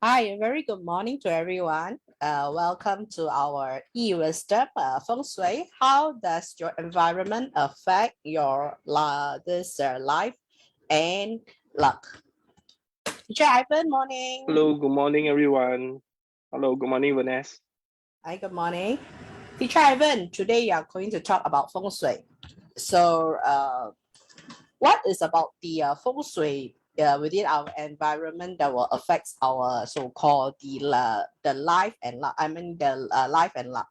Hi, a very good morning to everyone. Welcome to our e-wisdom Feng Shui. How does your environment affect your life and luck? Teacher Ivan, morning. Hello, good morning, everyone. Hello, good morning, Vanessa. Hi, good morning. Teacher Ivan, today you are going to talk about Feng Shui. So, what is about the Feng Shui within our environment that will affect our so-called the life and luck? I mean the life and luck.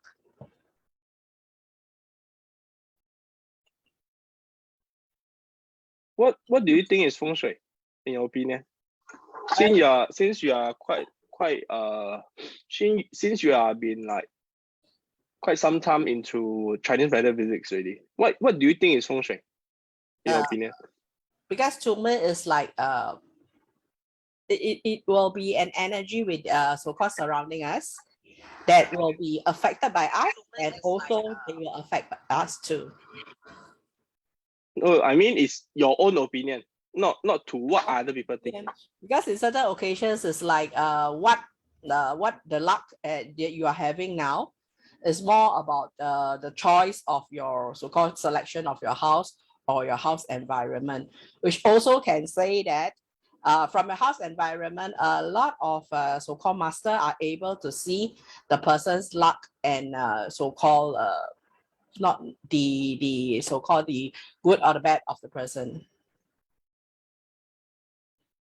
What do you think is feng shui, in your opinion? Since you are since you have been like quite some time into Chinese metaphysics already. What do you think is feng shui, in your opinion? Because to me it's like it will be an energy with so-called surrounding us that will be affected by us, and also they will affect us too. No, I mean it's your own opinion, not to what other people think. Because in certain occasions it's like what the luck that you are having now is more about the choice of your so-called selection of your house or your house environment, which also can say that from your house environment, a lot of so-called master are able to see the person's luck and so-called not the so-called the good or the bad of the person.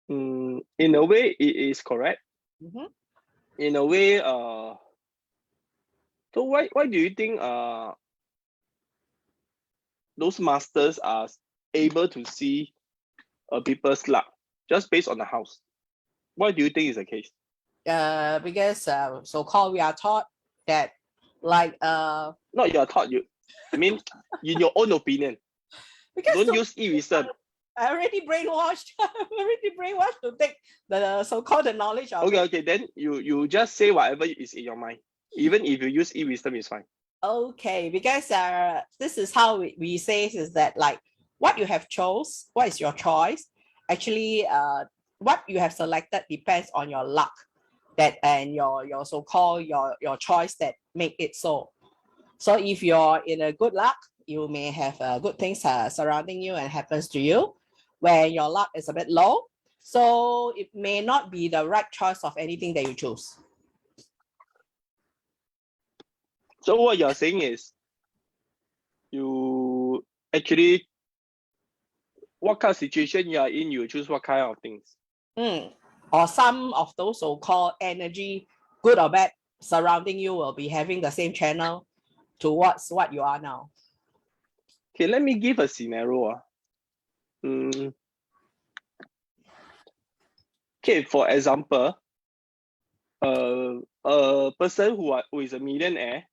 In a way, it is correct. In a way, so why do you think those masters are able to see people's luck just based on the house? Why do you think is the case? Because so-called we are taught that like Not your thought, I mean in your own opinion. because Don't use e-wisdom. I already brainwashed. I'm already brainwashed to take the so-called the knowledge of it. Okay, then you just say whatever is in your mind. Even if you use e-wisdom, is fine. Okay, because this is how we say is that like what you have chose, what is your choice? Actually, what you have selected depends on your luck, that and your so-called your choice that make it so. So if you're in a good luck, you may have good things surrounding you and happens to you. Where your luck is a bit low, so it may not be the right choice of anything that you choose. So what you're saying is, you actually, what kind of situation you are in, you choose what kind of things. Or some of those so-called energy, good or bad, surrounding you will be having the same channel towards what you are now. Okay, let me give a scenario. Okay, for example, a person who is a millionaire,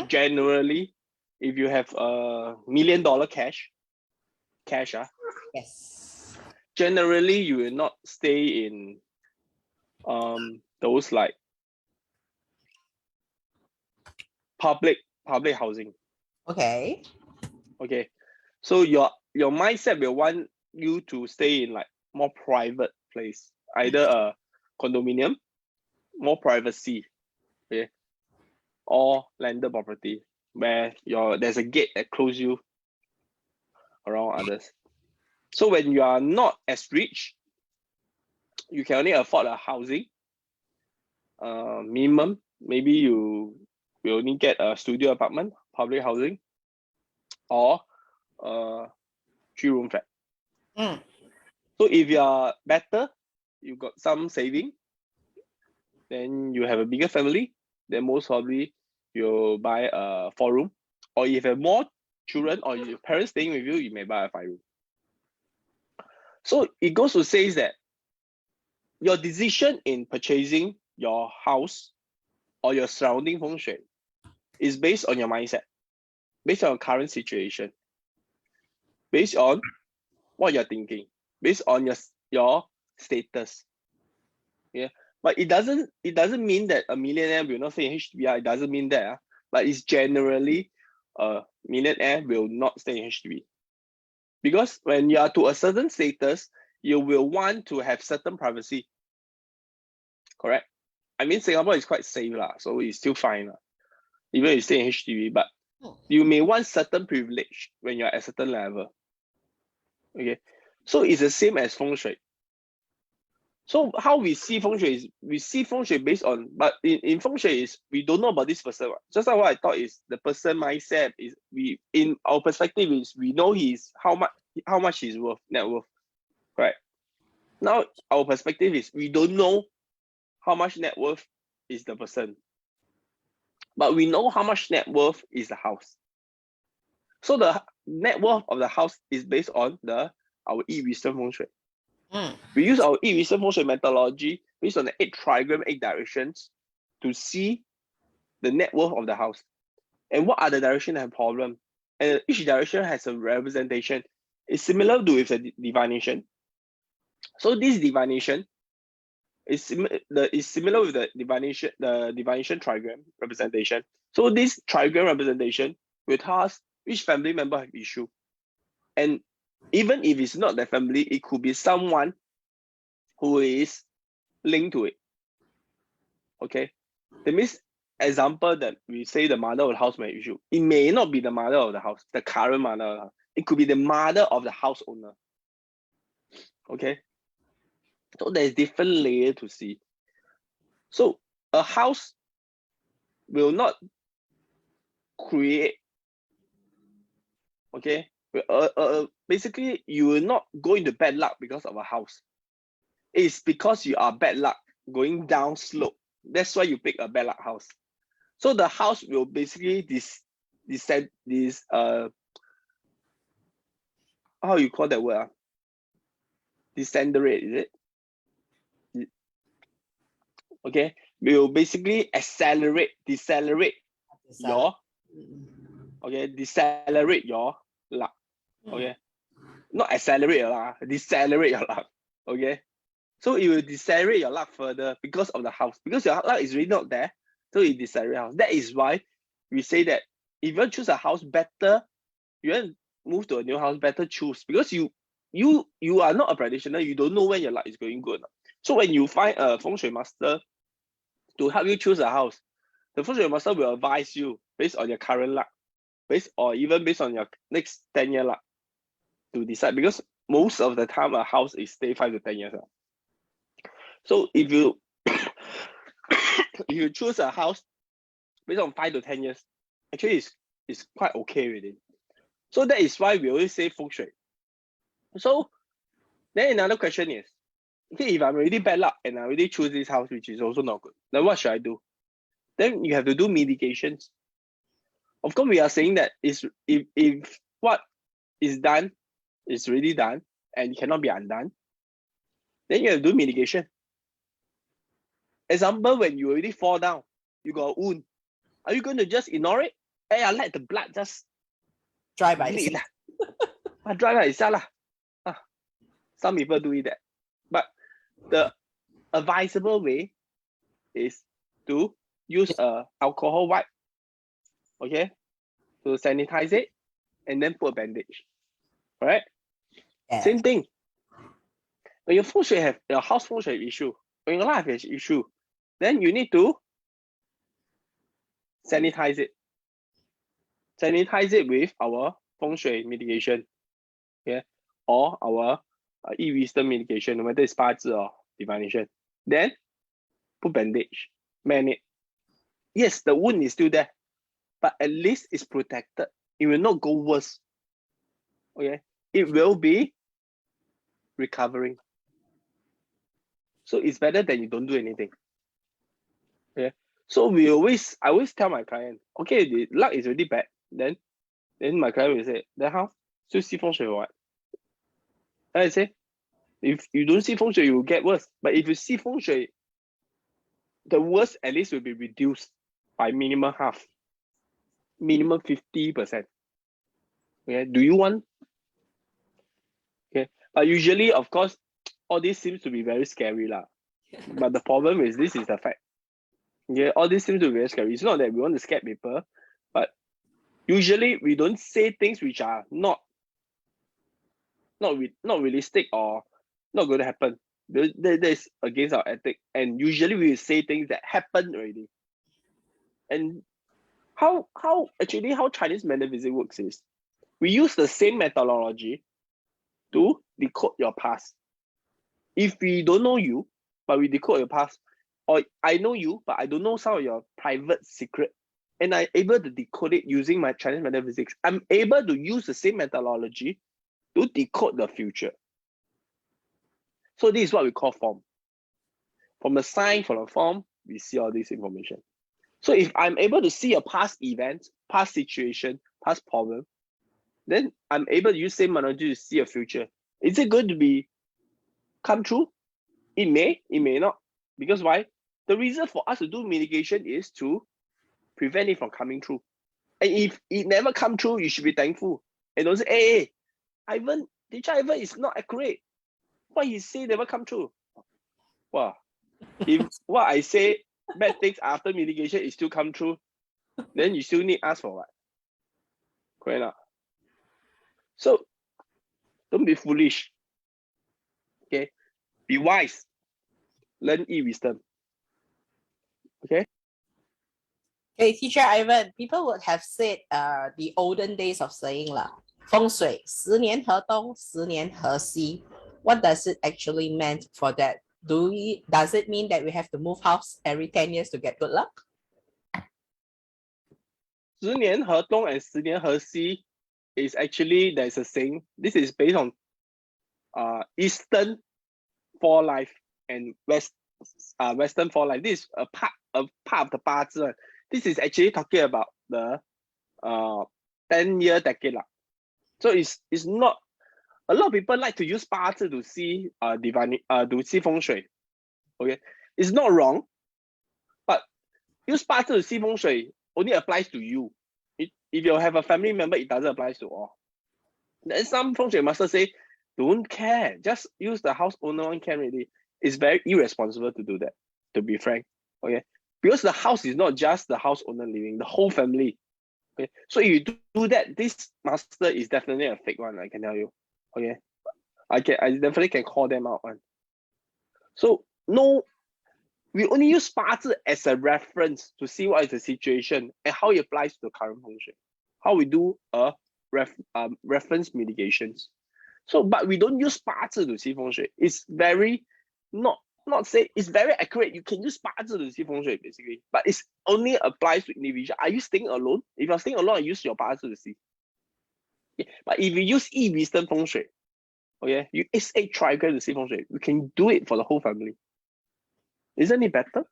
generally, if you have $1 million cash, yes, generally you will not stay in those like public housing. Okay. So your mindset will want you to stay in like more private place, either a condominium, more privacy, okay, or landed property where there's a gate that close you around others. So when you are not as rich, you can only afford a housing minimum. Maybe you will only get a studio apartment, public housing, or a 3-room flat. So if you are better, you got some saving, then you have a bigger family, then most probably you'll buy a 4-room. Or if you have more children or your parents staying with you, you may buy a 5-room. So it goes to say that your decision in purchasing your house or your surrounding feng shui is based on your mindset, based on your current situation, based on what you're thinking, based on your status. Yeah. But it doesn't mean that a millionaire will not stay in HDB. It doesn't mean that. But it's generally a millionaire will not stay in HDB. Because when you are to a certain status, you will want to have certain privacy. correct? I mean, Singapore is quite safe lah, so it's still fine lah. Even if you stay in HDB, but you may want certain privilege when you're at a certain level. Okay, so it's the same as Feng Shui. So how we see Feng Shui is, we see Feng Shui based on, but in Feng Shui is, we don't know about this person. Just like what I thought is the person mindset is, we, in our perspective is, we know he's how much he's worth, net worth, right? Now our perspective is, we don't know how much net worth is the person, but we know how much net worth is the house. So the net worth of the house is based on our wisdom Feng Shui. We use our wisdom Feng Shui methodology based on the 8 trigram, 8 directions to see the net worth of the house and what are the directions that have problem. And each direction has a representation. It's similar to with the divination. So this divination is similar with the divination trigram representation. So this trigram representation will tell us which family member have issue. And even if it's not the family, it could be someone who is linked to it. Okay, that means, example that we say the mother of the house may have issue. It may not be the mother of the house, the current mother of the house. It could be the mother of the house owner. Okay, so there's different layer to see. So a house will not create, okay, basically you will not go into bad luck because of a house. It's because you are bad luck going down slope. That's why you pick a bad luck house. So the house will basically how you call that word? Decelerate, is it? Okay, will basically decelerate your luck. Okay, not accelerate your luck, decelerate your luck. Okay, so it will decelerate your luck further because of the house, because your luck is really not there, so it decelerate house. That is why we say that if you choose a house, better you want to move to a new house, better choose, because you are not a practitioner, you don't know when your luck is going good. So when you find a Feng Shui master to help you choose a house, the Feng Shui master will advise you based on your current luck, or even based on your next 10-year luck to decide, because most of the time a house is stay 5 to 10 years. So if you if you choose a house based on 5 to 10 years, actually it's quite okay with it. So that is why we always say Feng Shui. So then another question is, okay, if I'm already bad luck and I already choose this house, which is also not good, then what should I do? Then you have to do mitigations. Of course, we are saying that is if what is done is really done and cannot be undone, then you have to do mitigation. Example, when you already fall down, you got a wound, are you going to just ignore it? Hey, I let the blood just dry by bleed itself. dry by itself. Some people do it that. But the advisable way is to use a alcohol wipe, okay, to sanitize it and then put a bandage. Alright? Yeah. Same thing. When your Feng Shui have your house Feng Shui issue, when your life has issue, then you need to sanitize it. Sanitize it with our Feng Shui mitigation, okay, or our wisdom mitigation, no matter it's 八字 or divination. Then put bandage, man it. Yes, the wound is still there, but at least it's protected. It will not go worse. Okay, it will be recovering. So it's better than you don't do anything. Okay, so I always tell my client, okay, the luck is already bad. Then my client will say, then how? So see Feng Shui or what? And I say, if you don't see Feng Shui, you will get worse. But if you see Feng Shui, the worst at least will be reduced by minimum half, minimum 50%. Okay, do you want? Okay, but usually, of course, all this seems to be very scary lah. But the problem is, this is the fact. Okay, all this seems to be very scary. It's not that we want to scare people, but usually we don't say things which are not realistic or not going to happen. That is against our ethic. And usually we say things that happened already. And how Chinese metaphysics works is we use the same methodology to decode your past. If we don't know you, but we decode your past, or I know you, but I don't know some of your private secret, and I'm able to decode it using my Chinese metaphysics, I'm able to use the same methodology to decode the future. So this is what we call form. From the sign, from the form, we see all this information. So if I'm able to see a past event, past situation, past problem, then I'm able to use same methodology to see a future. Is it going to be come true? It may not. Because why? The reason for us to do mitigation is to prevent it from coming true. And if it never come true, you should be thankful. And don't say, hey, Ivan, teacher Ivan is not accurate. What he say never come true. Wow. If what I say bad things after mitigation is still come true, then you still need us for what? Correct not? So don't be foolish. Okay? Be wise. Learn wisdom. Okay? Okay, teacher Ivan, people would have said the olden days of saying 风水10年河东10年河西. What does it actually mean for that? Does it mean that we have to move house every 10 years to get good luck? 10年河东 and 10年河西 is actually, there's a saying. This is based on Eastern for life and Western for life. This is a part of the 八字. This is actually talking about the 10-year decade. So it's not, a lot of people like to use 八字to see to see feng shui. Okay, it's not wrong, but use 八字to see feng shui only applies to you. If you have a family member, it doesn't apply to all. Then some feng shui master say, don't care, just use the house owner one can already. It's very irresponsible to do that, to be frank. Okay, because the house is not just the house owner living, the whole family. Okay, so if you do that, this master is definitely a fake one, I can tell you. Okay, I definitely can call them out one. So no, we only use 八字 as a reference to see what is the situation and how it applies to the current feng shui. How we do a reference mitigations. So, but we don't use 八字 to see feng shui. It's very not say it's very accurate. You can use 八字 to see feng shui basically, but it only applies to individual. Are you staying alone? If you're staying alone, use your 八字 to see. Okay. But if you use wisdom feng shui, okay, you use a trigram to see feng shui, we can do it for the whole family. Isn't it better?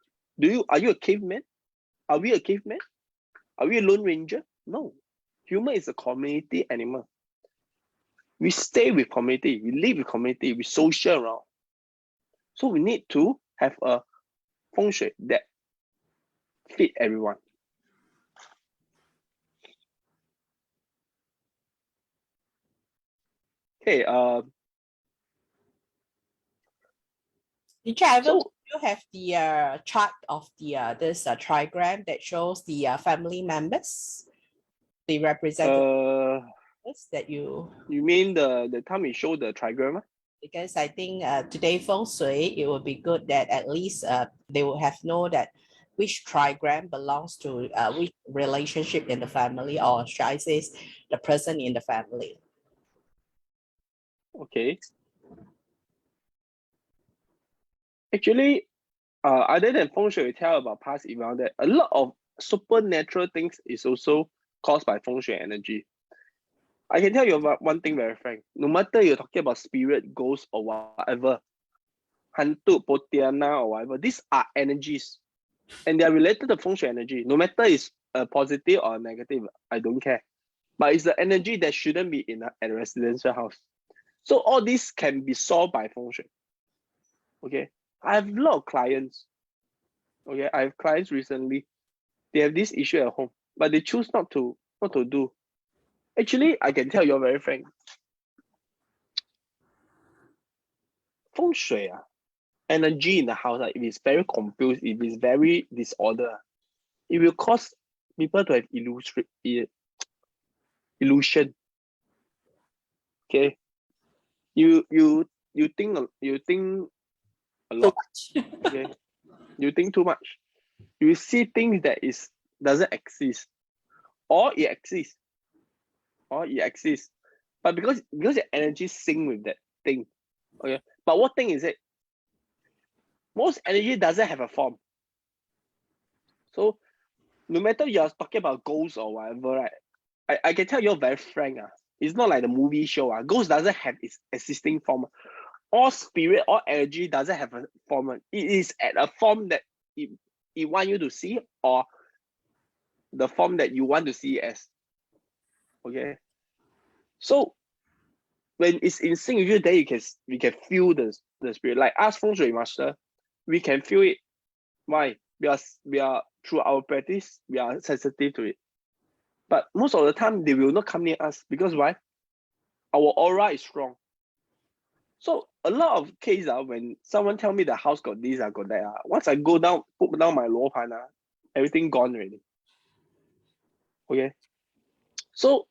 Are you a caveman? Are we a caveman? Are we a lone ranger? No. Human is a community animal. We stay with community, we live with community, we social around. So we need to have a feng shui that fit everyone. Okay, Teacher Ivan, so you have the chart of the this trigram that shows the family members, the representatives that you mean the time we show the trigram? Because I think today feng shui, it would be good that at least they will have know that which trigram belongs to which relationship in the family, or should I say the person in the family. Okay. Actually, other than feng shui, we tell about past event, that a lot of supernatural things is also caused by feng shui energy. I can tell you about one thing very frank. No matter you're talking about spirit, ghost, or whatever, hantu, potiana, or whatever, these are energies, and they are related to feng shui energy. No matter it's a positive or a negative, I don't care. But it's the energy that shouldn't be in a residential house. So all this can be solved by feng shui. Okay, I have a lot of clients. Okay, I have clients recently. They have this issue at home, but they choose not to do. Actually, I can tell you're very frank. Feng shui, energy in the house, if it's very confused, if it's very disorder, it will cause people to have illusion. Okay, you think a So lot. Okay, you think too much. You see things that doesn't exist, or it exists, but because your energy sync with that thing. Okay, but what thing is it? Most energy doesn't have a form. So no matter you're talking about ghosts or whatever, right? I can tell you're very frank. It's not like the movie show. Ghost doesn't have its existing form. All spirit, all energy doesn't have a form. It is at a form that it want you to see, or the form that you want to see as. Okay. So when it's in sync with you, then we can feel the spirit. Like us Feng Shui master, we can feel it. Why? We are through our practice, we are sensitive to it. But most of the time, they will not come near us because why? Our aura is strong. So a lot of cases when someone tell me the house got this, got that, once I go down, put down my low pan, everything gone already. Okay. So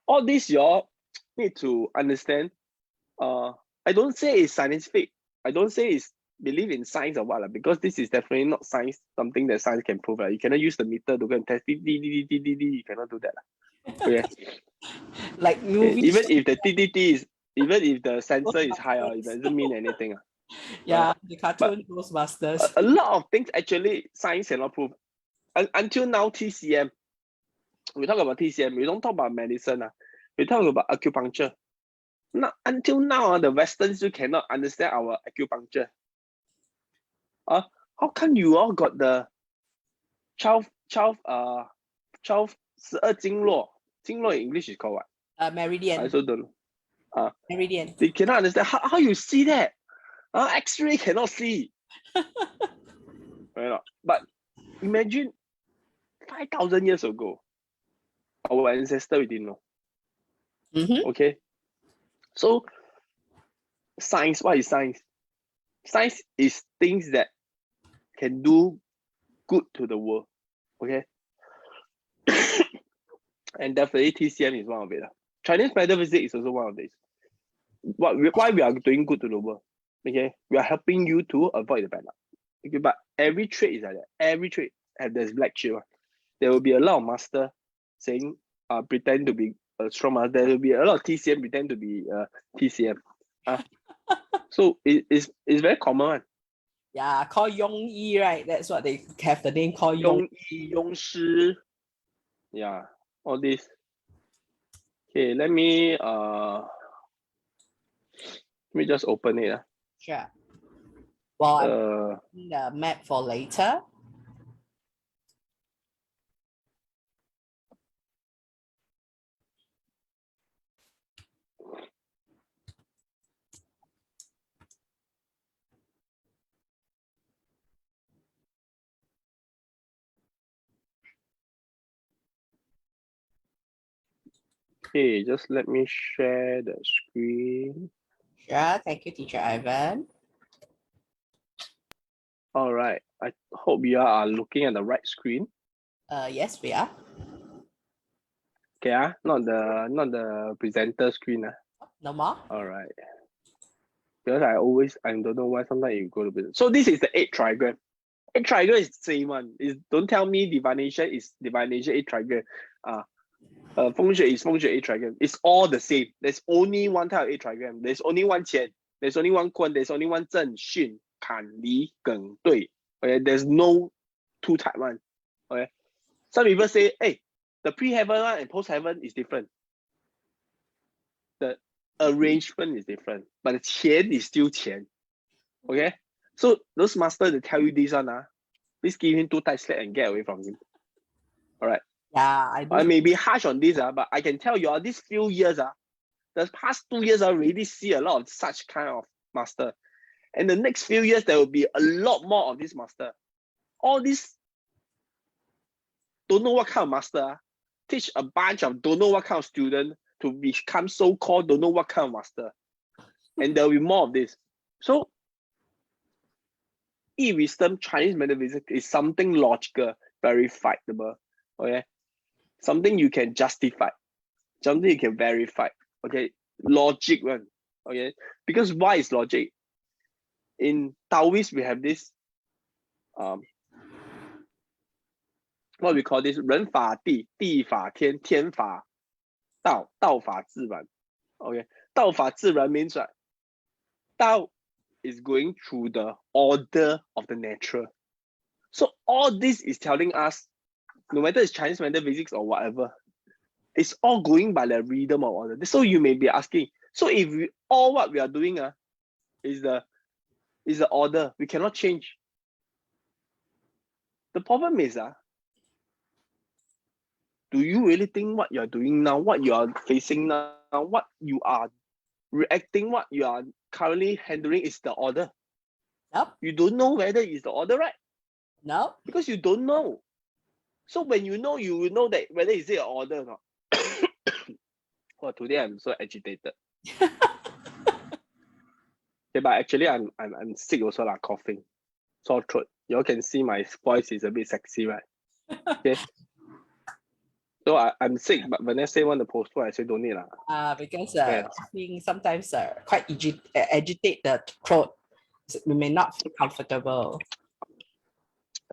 all this y'all need to understand. I don't say it's scientific. I don't say it's believe in science or what, because this is definitely not science, something that science can prove. You cannot use the meter to go and test. You cannot do that. Okay. like movie Even show. if the TTT is, even if the sensor is high, it doesn't mean anything. Yeah, the But cartoon Ghostbusters. a lot of things actually science cannot prove. Until now, TCM, we talk about TCM, we don't talk about medicine. We talk about acupuncture. Not, until now, the Western still cannot understand our acupuncture. How come you all got the 12 经络 in English is called what? I Meridian. also don't know. Meridian. They cannot understand how you see that. X-ray cannot see. Right? But imagine 5,000 years ago, our ancestor we didn't know. Okay. So science, what is science? Science is things that can do good to the world. Okay. And definitely TCM is one of it. Chinese metaphysics is also one of these. Why we are doing good to the world? Okay, we are helping you to avoid the bad luck. Okay, but every trait is like that. Every trait have this black sheep. There will be a lot of master saying, pretend to be a strong master. There will be a lot of TCM pretend to be TCM. So it's very common. Yeah, called Yong Yi, right? That's what they have the name called Yong. Yong Shi. Yeah, all this. Okay, let me just open it. Sure. Well, I'm putting the map for later. Okay, just let me share the screen. Sure. Thank you, Teacher Ivan. All right. I hope you are looking at the right screen. Yes, we are. Okay, not the presenter screen. No more. All right. Because I don't know why sometimes you go to business. So this is the 8 trigram. 8 trigram is the same one. Don't tell me divination is divination 8 trigram. Feng Shui is Feng Shui 8 trigram. It's all the same. There's only one type of 8 trigram. There's only one Qian. There's only one Kun. There's only one Zhen, Xun, Kan, Li, Geng, Dui. Okay, there's no 2 type one. Okay. Some people say, hey, the pre-heaven one and post-heaven is different. The arrangement is different, but the qian is still qian. Okay? So those masters that tell you this one, please give him 2 tight slack and get away from him. All right. Yeah, I may be harsh on this, but I can tell you, these few years, the past 2 years, I already see a lot of such kind of master. And the next few years, there will be a lot more of this master. All this don't know what kind of master teach a bunch of don't know what kind of student to become so-called don't know what kind of master. And there will be more of this. So e-wisdom, Chinese metaphysics is something logical, verifiable. Okay. Something you can justify. Something you can verify. Okay. Logic one. Okay. Because why is logic? in Taoist we have this what we call this 人法地，地法天，天法道，道法自然。Okay, 道法自然 means right, Tao is going through the order of the natural. So all this is telling us, no matter it's Chinese metaphysics or whatever, it's all going by the rhythm of order. So you may be asking, so if all what we are doing is the order, we cannot change. The problem is do you really think what you are doing now, what you are facing now, what you are reacting, what you are currently handling is the order? Nope. You don't know whether it's the order, right? No. Because you don't know. So when you know, you will know that whether is it an order or not. Well, today I'm so agitated. Okay, but actually I'm sick also lah, coughing, sore throat. You all can see my voice is a bit sexy, right? Okay. So I'm sick, but when I say want to postpone, I say don't need lah. Because Yeah. coughing sometimes quite agitate the throat. So we may not feel comfortable.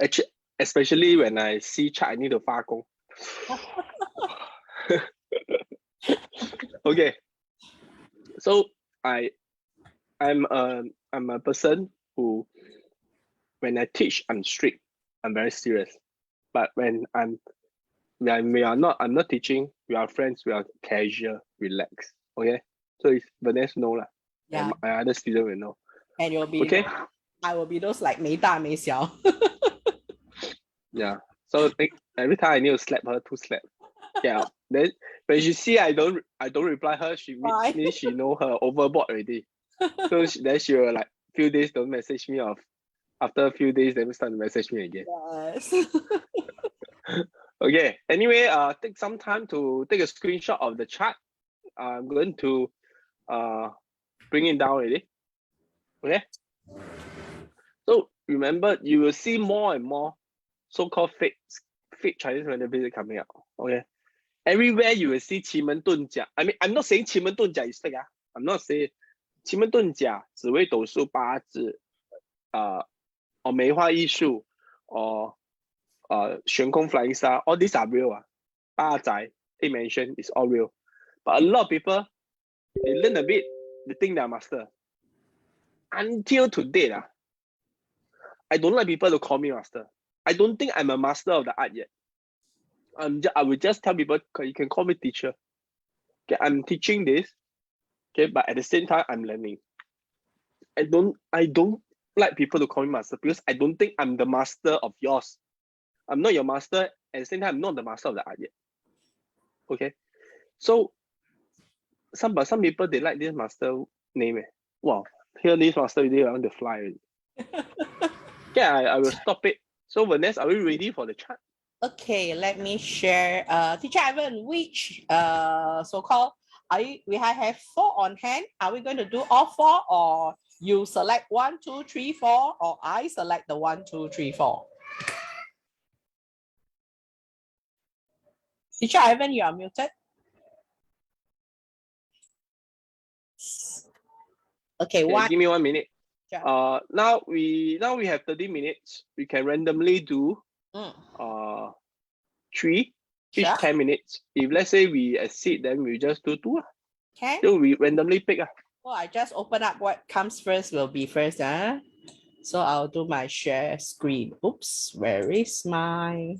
Actually, especially when I see chat, I need to 发功. Okay. So I'm a person who, when I teach, I'm strict. I'm very serious. But when I'm not teaching, we are friends, we are casual, relaxed. Okay. So if Vanessa know lah. Yeah. And my other student will know. And you'll be okay. I will be those like 没大没小. Yeah. So every time I need to slap her, to slap. Yeah. Then when she see I don't reply her, she means she know her overboard already. So then she will like few days don't message me off. After a few days, then start to message me again. Yes. Okay. Anyway, take some time to take a screenshot of the chart. I'm going to bring it down already. Okay. So remember, you will see more and more so-called fake Chinese metaphysics coming out. Okay. Everywhere you will see 奇门遁甲. I mean, I'm not saying 奇门遁甲 is fake. I'm not saying 奇门遁甲、紫微斗数、八字，or 梅花易数 or 悬空 flying star, all these are real. 八宅 dimension is all real. But a lot of people, they learn a bit, they think they're master. Until today, I don't like people to call me master. I don't think I'm a master of the art yet. I will just tell people, you can call me teacher. Okay, I'm teaching this. Okay, but at the same time, I'm learning. I don't like people to call me master because I don't think I'm the master of yours. I'm not your master. At the same time, I'm not the master of the art yet. Okay, so some people, they like this master name. Wow, hear this master, they want to fly already. Okay, I will stop it. So Vanessa, are we ready for the chart? Okay, let me share. Teacher Ivan, which so-called we have 4 on hand. Are we going to do all 4, or you select 1, 2, 3, 4, or I select the 1, 2, 3, 4? Teacher Ivan, you are muted. Okay, give me 1 minute. Sure. Now we have 30 minutes. We can randomly do 3 each Sure. 10 minutes. If let's say we exceed, then we just do 2. Okay. So we randomly pick. Well, I just open up what comes first will be first. So I'll do my share screen. Oops, where is my...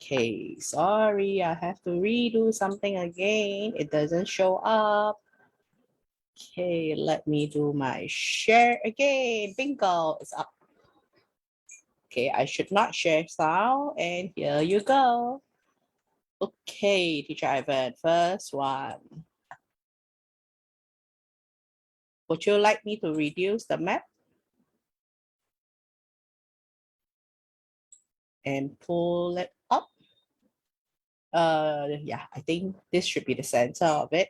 Okay, sorry, I have to redo something again. It doesn't show up. Okay, let me do my share again. Bingo, it's up. Okay, I should not share sound, and here you go. Okay, Teacher Ivan, first one. Would you like me to reduce the map? And pull it up. Yeah, I think this should be the center of it.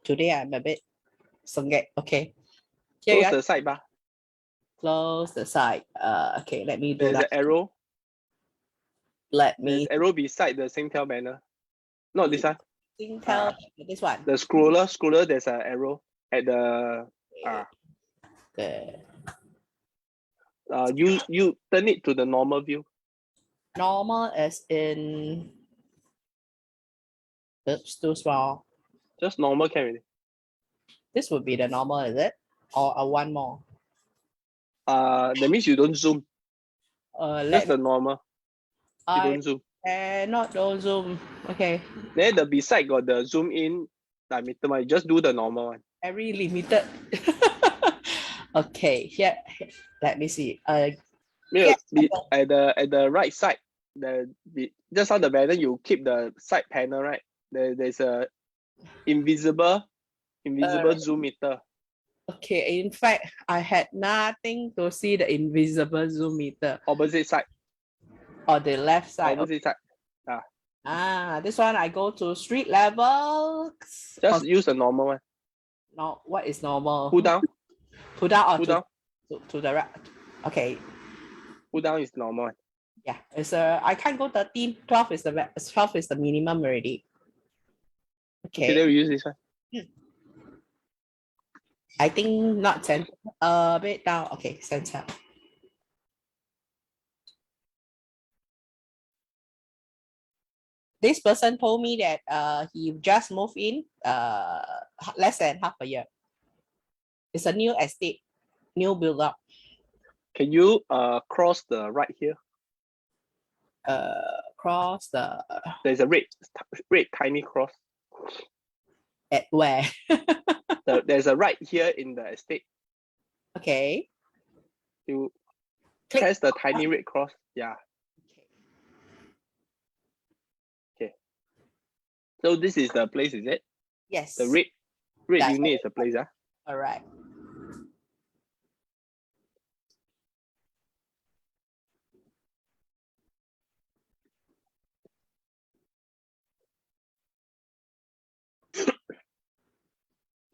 Today I'm a bit sungek. Okay. Close the side, ba. Close the side. Okay, let me do There's that. an arrow. There's arrow beside the Singtel banner. Not this one. Singtel, this one. The scroller, there's an arrow at the Good. You turn it to the normal view. Normal as in, oops, too small. Just normal can already. This would be the normal, is it? Or one more? That means you don't zoom. Let Just me, the normal. You I don't zoom. cannot don't zoom. Okay, Then the beside got the zoom in diameter one. You just do the normal one. very limited. Okay, here, let me see. Yeah, Yeah, at the right side, just on the banner, you keep the side panel, right? There's a invisible zoom meter. okay, in fact, I had nothing to see the invisible zoom meter Opposite side. on the left side. Opposite side. This one I go to street level. Just use the normal one. No, what is normal? Pull down. Pull down or Pull down. to the right. Okay. Pull down is normal one. Yeah, it's I can't go 13. 12 is the 12 is the minimum already. Okay, then Okay. we use this one. I think not center. A bit down. Okay, center. This person told me that he just moved in less than half a year. It's a new estate, new build up. Can you cross the right here? Cross the There's a red tiny cross. at where? There's a right here in the estate. Okay. You Click. press the tiny red cross. Yeah. Okay. So this is the place, is it? Yes. The red That's unit is the place, huh? all right.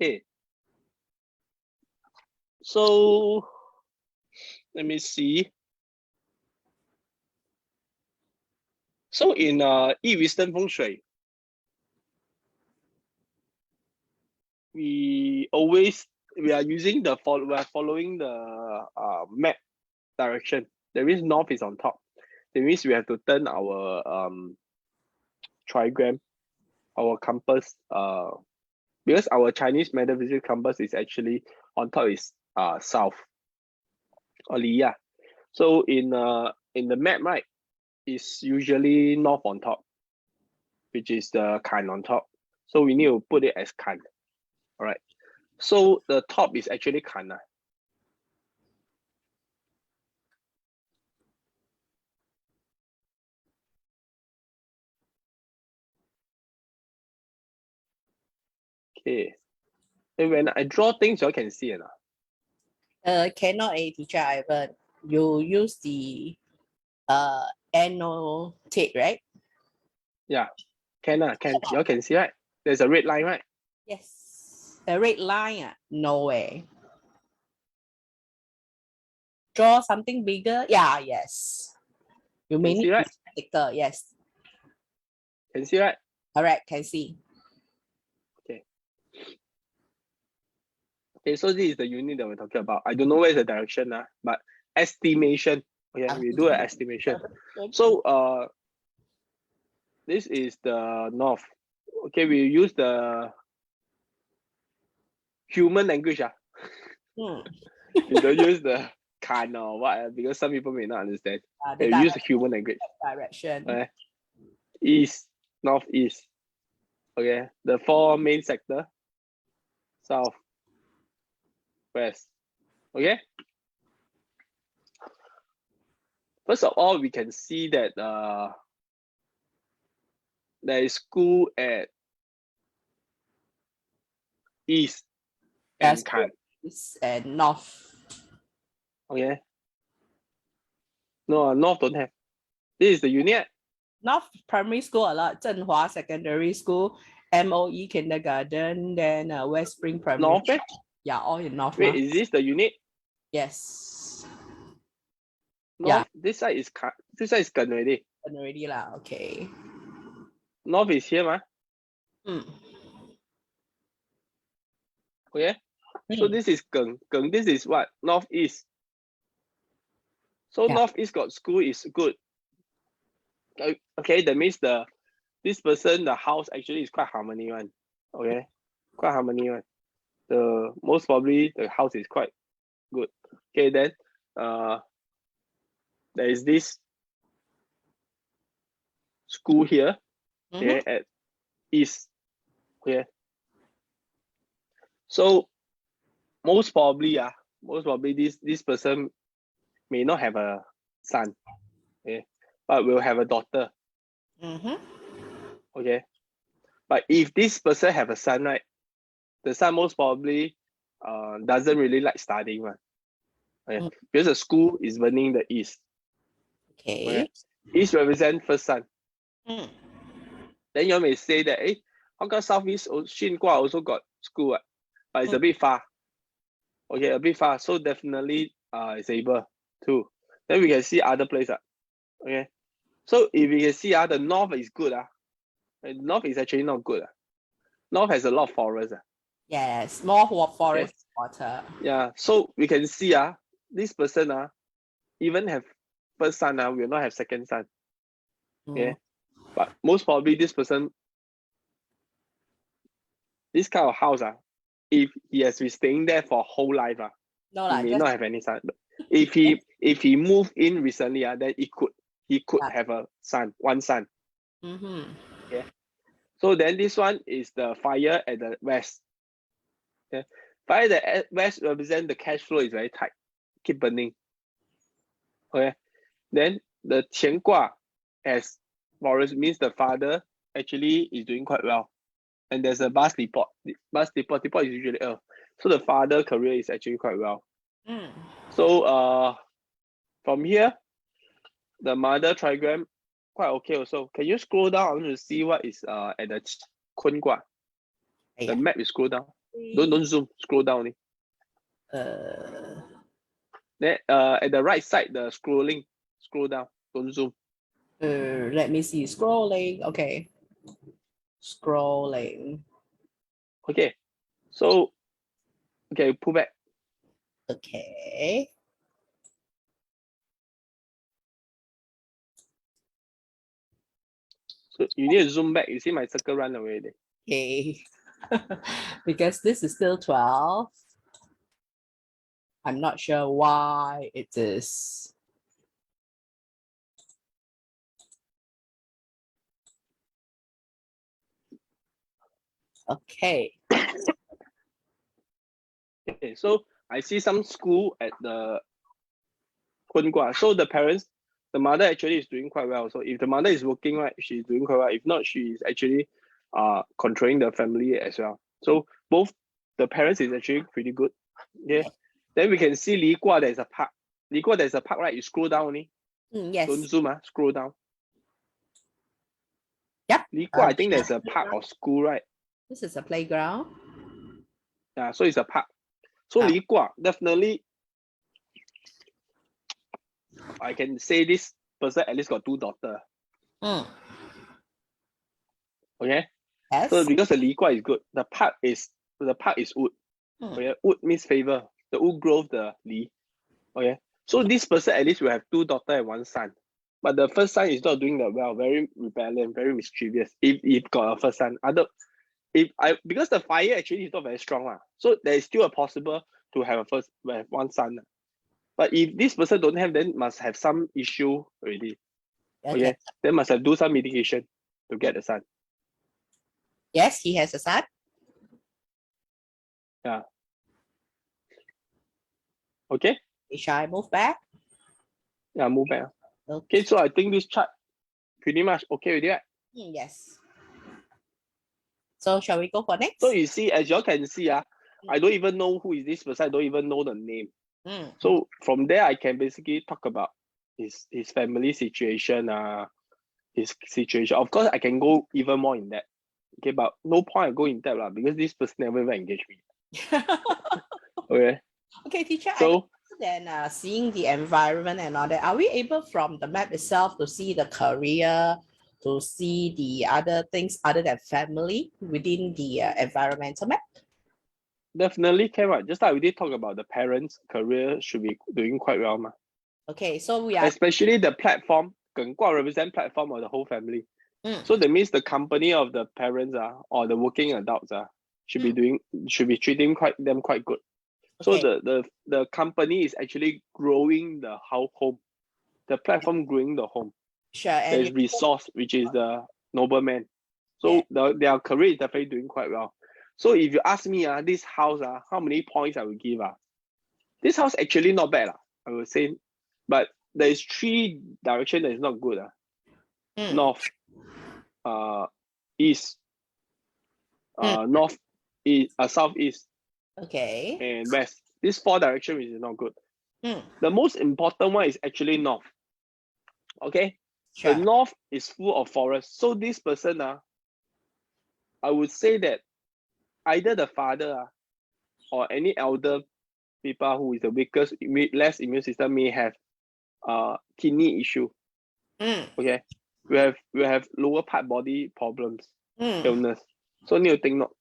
Okay. So let me see. So in Wisdom Feng Shui, we are using we are following the map direction. That means north is on top. That means we have to turn our trigram, our compass, because our Chinese metaphysical compass is actually on top is south or Liya. So in the map, right, is usually north on top, which is the Kan on top. So we need to put it as Kan. All right. So the top is actually Kan. Okay. And when I draw things, you can see it. Cannot teacher Ivan. You use the annotate, right? Yeah. Can. You can see, right? There's a red line, right? Yes. A red line. No way. Draw something bigger. Yeah, yes. You may Can see, need right? sticker. Yes. Can see, right? All right, can see. Okay. Okay, so this is the unit that we're talking about. I don't know where's the direction, but estimation. Okay, we do an estimation. So this is the north. Okay, we use the human language. We don't use the Kan or what, because some people may not understand. The We use the human language. direction. Okay. East, northeast. Okay, the 4 main sector. South, west. Okay. First of all, we can see that there is school at east and Kan. East and north. Okay. No, north don't have. This is the unit. North primary school a lot. Zhenhua Secondary School, MOE Kindergarten, then West Spring Primary. North, eh? Yeah, all in north. Wait, is this the unit? Yes. North, yeah. This side is Kan already. Already lah. Okay. North is here, ma. Mm. Okay. So this is Geng. Geng, this is what? Northeast. So Yeah. northeast got school is good. Okay, that means this person, the house actually is quite harmony one. Okay, quite harmony one. The most probably the house is quite good. Okay, then there is this school here. Okay, at east. Okay. So most probably this person may not have a son. Okay, but will have a daughter. Okay. But if this person have a son, right, the son most probably doesn't really like studying one. Okay. Because the school is burning the east. Okay. East represent first son. Then you may say that, how come southeast Xinhua also got school, but it's a bit far. Okay, a bit far. So definitely it's able to. Then we can see other places. Okay. So if we can see the north is good. The north is actually not good. North has a lot of forest. Yes, more forest water. Yeah, so we can see this person even have first son will not have second son. Okay, but most probably this person, this kind of house if he has been staying there for whole life he may not have any son. But if he moved in recently then he could have a son, one son. Okay, so then this one is the fire at the west. Okay, fire at the west represent the cash flow is very tight, keep burning. Okay, then the 乾卦as forest means the father actually is doing quite well, and there's a bus depot. Depot is usually so the father career is actually quite well. So from here, the mother trigram quite okay also. Can you scroll down? I want to see what is at the 坤卦. The map is scroll down. Don't zoom. Scroll down only. Then at the right side, the scrolling. Scroll down. Don't zoom. Let me see. Scrolling. Okay. Scrolling. Okay. So okay, pull back. Okay. So you need to zoom back. You see my circle run away there. Okay. Because this is still 12. I'm not sure why it is. Okay. Okay, so I see some school at the Kuнгwa. So the parents, the mother actually is doing quite well. So if the mother is working, right, she's doing quite well. If not, she is actually controlling the family as well. So both the parents is actually pretty good. Yeah. Then we can see Li Gua, there's a park. Li Gua, there's a park, right? You scroll down only. Yes. Don't zoom, scroll down. Yep. Li Gua, I think there's a park or school, right? This is a playground. Yeah, so it's a park. So Li Gua, definitely, I can say this person at least got 2 daughters. Okay. Yes. So because the Li Gua is good, the park is wood. Okay, wood means favor. The wood growth the Li. Okay. So this person at least will have 2 daughters and 1 son. But the first son is not doing that well, very rebellious, very mischievous. If got a first son. Because the fire actually is not very strong. So there is still a possible to have one son. But if this person don't have, then must have some issue already. Okay. Then must have do some mitigation to get the son. Yes, he has a son. Yeah. Okay. Shall I move back? Yeah, move back. Okay, so I think this chart pretty much okay with that. Yes. So shall we go for next? So you see, as you can see, I don't even know who is this person. I don't even know the name. So from there, I can basically talk about his family situation, his situation. Of course, I can go even more in depth. Okay, but no point I go in depth because this person never even engaged me. Okay. Okay, teacher. So then seeing the environment and all that, are we able from the map itself to see the career, to see the other things other than family within the environmental map? Definitely can, right? Just like we did talk about the parents' career should be doing quite well, ma. Okay, so we are. Especially the platform, 梗挂 represent platform of the whole family. So that means the company of the parents or the working adults should be treating them quite good. So Okay. the company is actually growing the home, the platform growing the home. Sure. And There's resource, which is the nobleman. yeah. So their career is definitely doing quite well. So if you ask me, this house, how many points I will give? This house actually not bad, I would say. But there is 3 direction that is not good. North, east, north, east, southeast, Okay. and west. These 4 direction which is not good. Mm. The most important one is actually north. Okay, Sure. the north is full of forest. So this person, I would say that either the father or any elder people who is the weakest, less immune system may have kidney issue. Okay, we have lower part body problems, illness. So need to take note.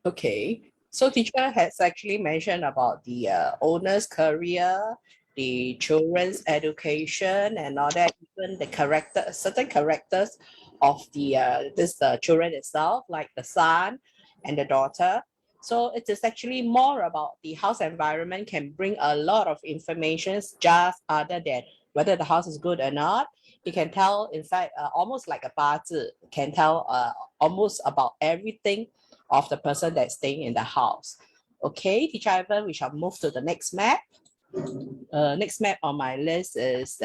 Okay. So teacher has actually mentioned about the owner's career, the children's education, and all that, even the certain characters of the children itself, like the son and the daughter. So it is actually more about the house environment can bring a lot of information just other than whether the house is good or not. It can tell, in fact, almost like a 八字, can tell almost about everything of the person that's staying in the house. Okay, teacher Ivan, we shall move to the next map. Next map on my list is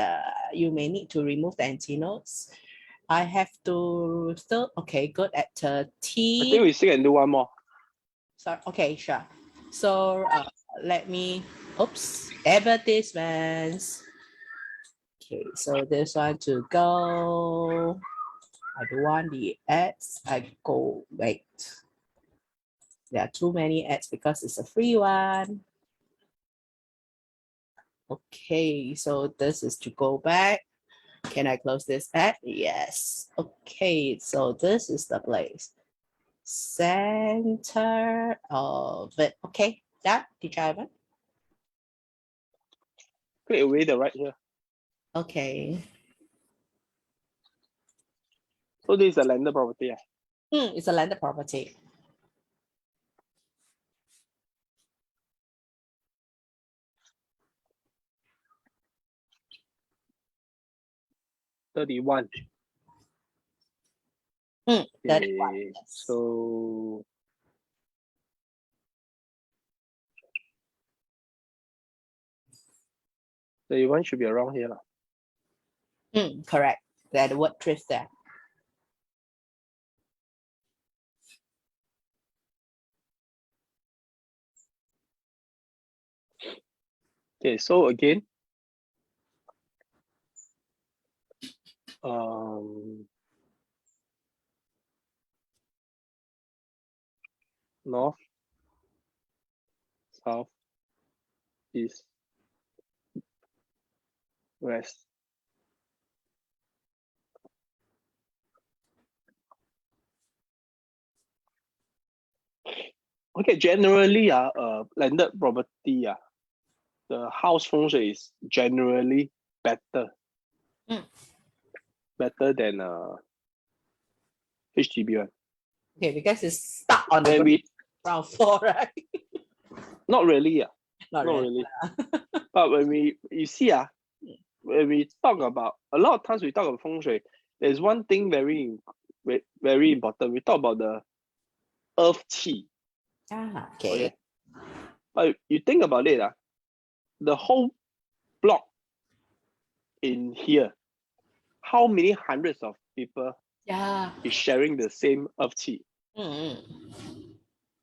you may need to remove the antennas. I have to still, okay, good at I T. think we still can do one more. Sorry, okay, sure. So let me, oops, advertisements. Okay, so this one to go. I don't want the ads. I go, wait. There are too many ads because it's a free one. Okay, so this is to go back. Can I close this ad? Yes. Okay, so this is the place. Center of it. Okay, that, teacher Ivan. Click away the right here. Okay. So this is a landed property. It's a landed property. $31. 31. Okay, Yes. so 31 should be around here. Correct. There's the word thrift there. Okay, so again, north, south, east, west. Okay, generally, landed property, the house feng shui is generally better. Better than HDB one. Okay, because it's stuck on When the ground floor, right? not really, Not really. But when you see, when we talk about, a lot of times we talk about feng shui, there's one thing very important. We talk about the earth qi. Okay. But you think about it, the whole block in here, how many hundreds of people is sharing the same earth qi?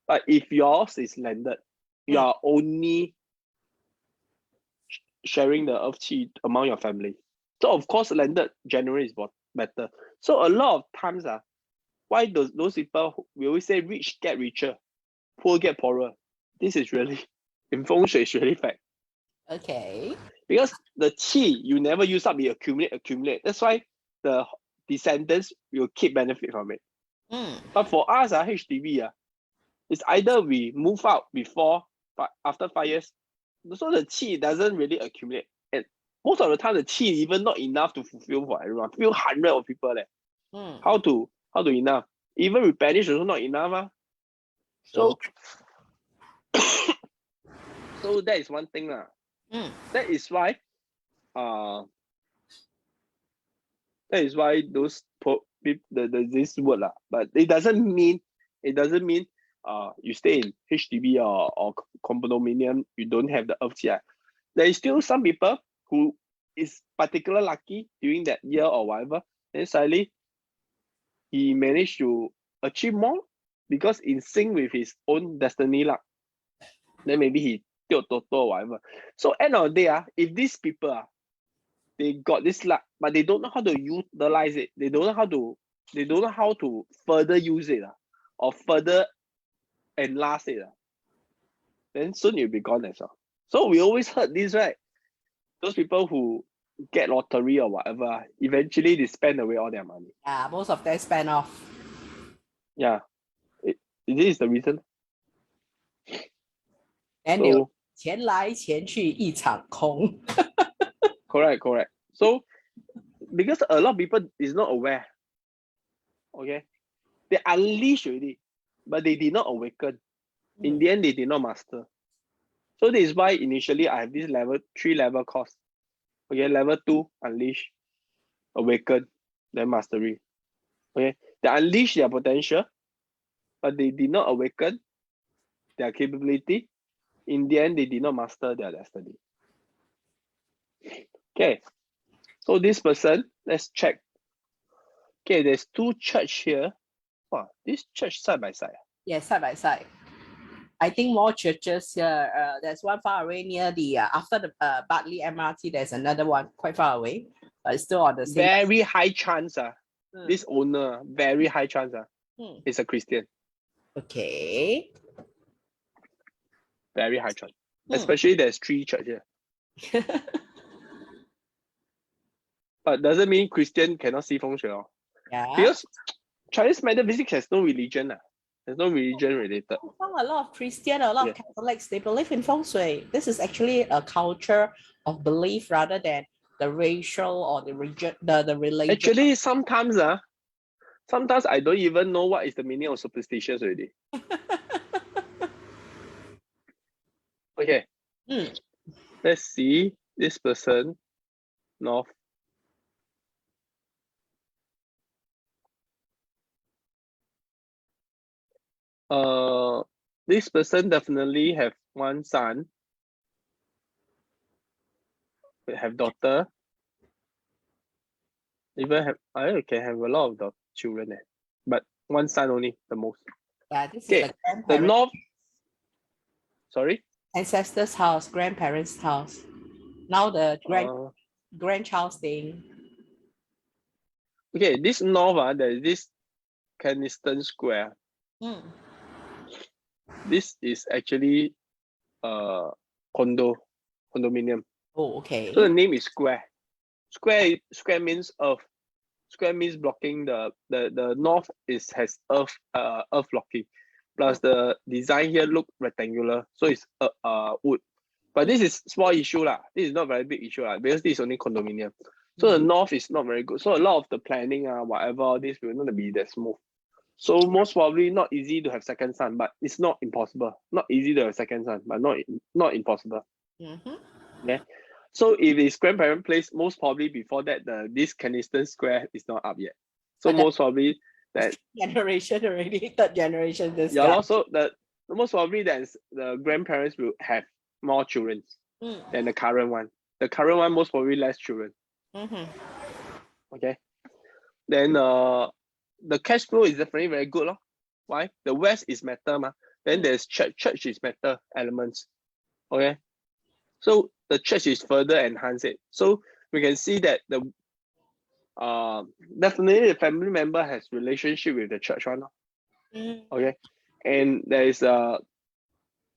But if yours is landed, you are only sharing the earth qi among your family. So of course, landed generally is better. So a lot of times, why those people, we always say rich get richer, poor get poorer. This is really, in feng shui, is really fact. Okay. Because the qi, you never use up, you accumulate. That's why the descendants will keep benefit from it. But for us, HDB, It's either we move out before, but after 5 years, so the qi doesn't really accumulate. And most of the time, the qi even not enough to fulfill for everyone. Few hundred of people there. How to enough? Even replenish also not enough. So so that is one thing lah. That is why those this word lah. But it doesn't mean you stay in HDB or condominium, you don't have the earth qi. There is still some people who is particularly lucky during that year or whatever, then suddenly he managed to achieve more because in sync with his own destiny luck. Then maybe he tilt toto or whatever. So end of the day, if these people they got this luck, but they don't know how to utilize it, they don't know how to further use it or further enlast it, then soon you'll be gone as well. So we always heard this, right? Those people who get lottery or whatever, eventually they spend away all their money. Yeah, most of them spend off. Yeah, this is the reason. And so, 钱来钱去一场空. Correct. So because a lot of people is not aware, okay, they unleash already, but they did not awaken. In the end, they did not master. So this is why initially I have this level 3 level course. Okay, level 2 unleash, awaken, then mastery. Okay, they unleash their potential, but they did not awaken their capability. In the end, they did not master their destiny. Okay, so this person, let's check. Okay, there's 2 church here. Wow, this church side by side. Yes, side by side. I think more churches here. There's one far away near the after the Bartley MRT. There's another one quite far away, but it's still on the same. Very high chance. This owner, very high chance. Is a Christian. Okay. Very high chance. Especially there's 3 churches here. But doesn't mean Christian cannot see Feng Shui. Yeah. Because Chinese metaphysics has no religion. There's no religion related. I found a lot of Christian, a lot of Catholics, they believe in Feng Shui. This is actually a culture of belief rather than the racial or the religion. Actually, sometimes I don't even know what is the meaning of superstitions already. Okay. Let's see this person, North. This person definitely have one son, have daughter, even have I can have a lot of children, but one son only the most. Yeah, this is the North. Sorry. Ancestors' house, grandparents' house. Now the grandchild staying. Okay, this North, there is this Keniston Square. This is actually condominium. Oh, okay. So the name is Square. Square means earth. Square means blocking the north has earth blocking. Plus the design here look rectangular, so it's wood. But this is small issue lah. This is not very big issue lah, because this is only condominium. So the north is not very good. So a lot of the planning whatever this will not be that smooth. So most probably not easy to have second son, but it's not impossible. Not easy to have second son, but not impossible. Yeah. So if it's grandparent place, most probably before that this Keniston Square is not up yet. So most probably that generation already, third generation this guy. Also the most probably that the grandparents will have more children than the current one. The current one most probably less children. Okay. Then the cash flow is definitely very good. Why? The west is metal. Then there's church. Church is metal elements. Okay. So the church is further enhanced it. So we can see that the definitely the family member has relationship with the church one. Okay. And there is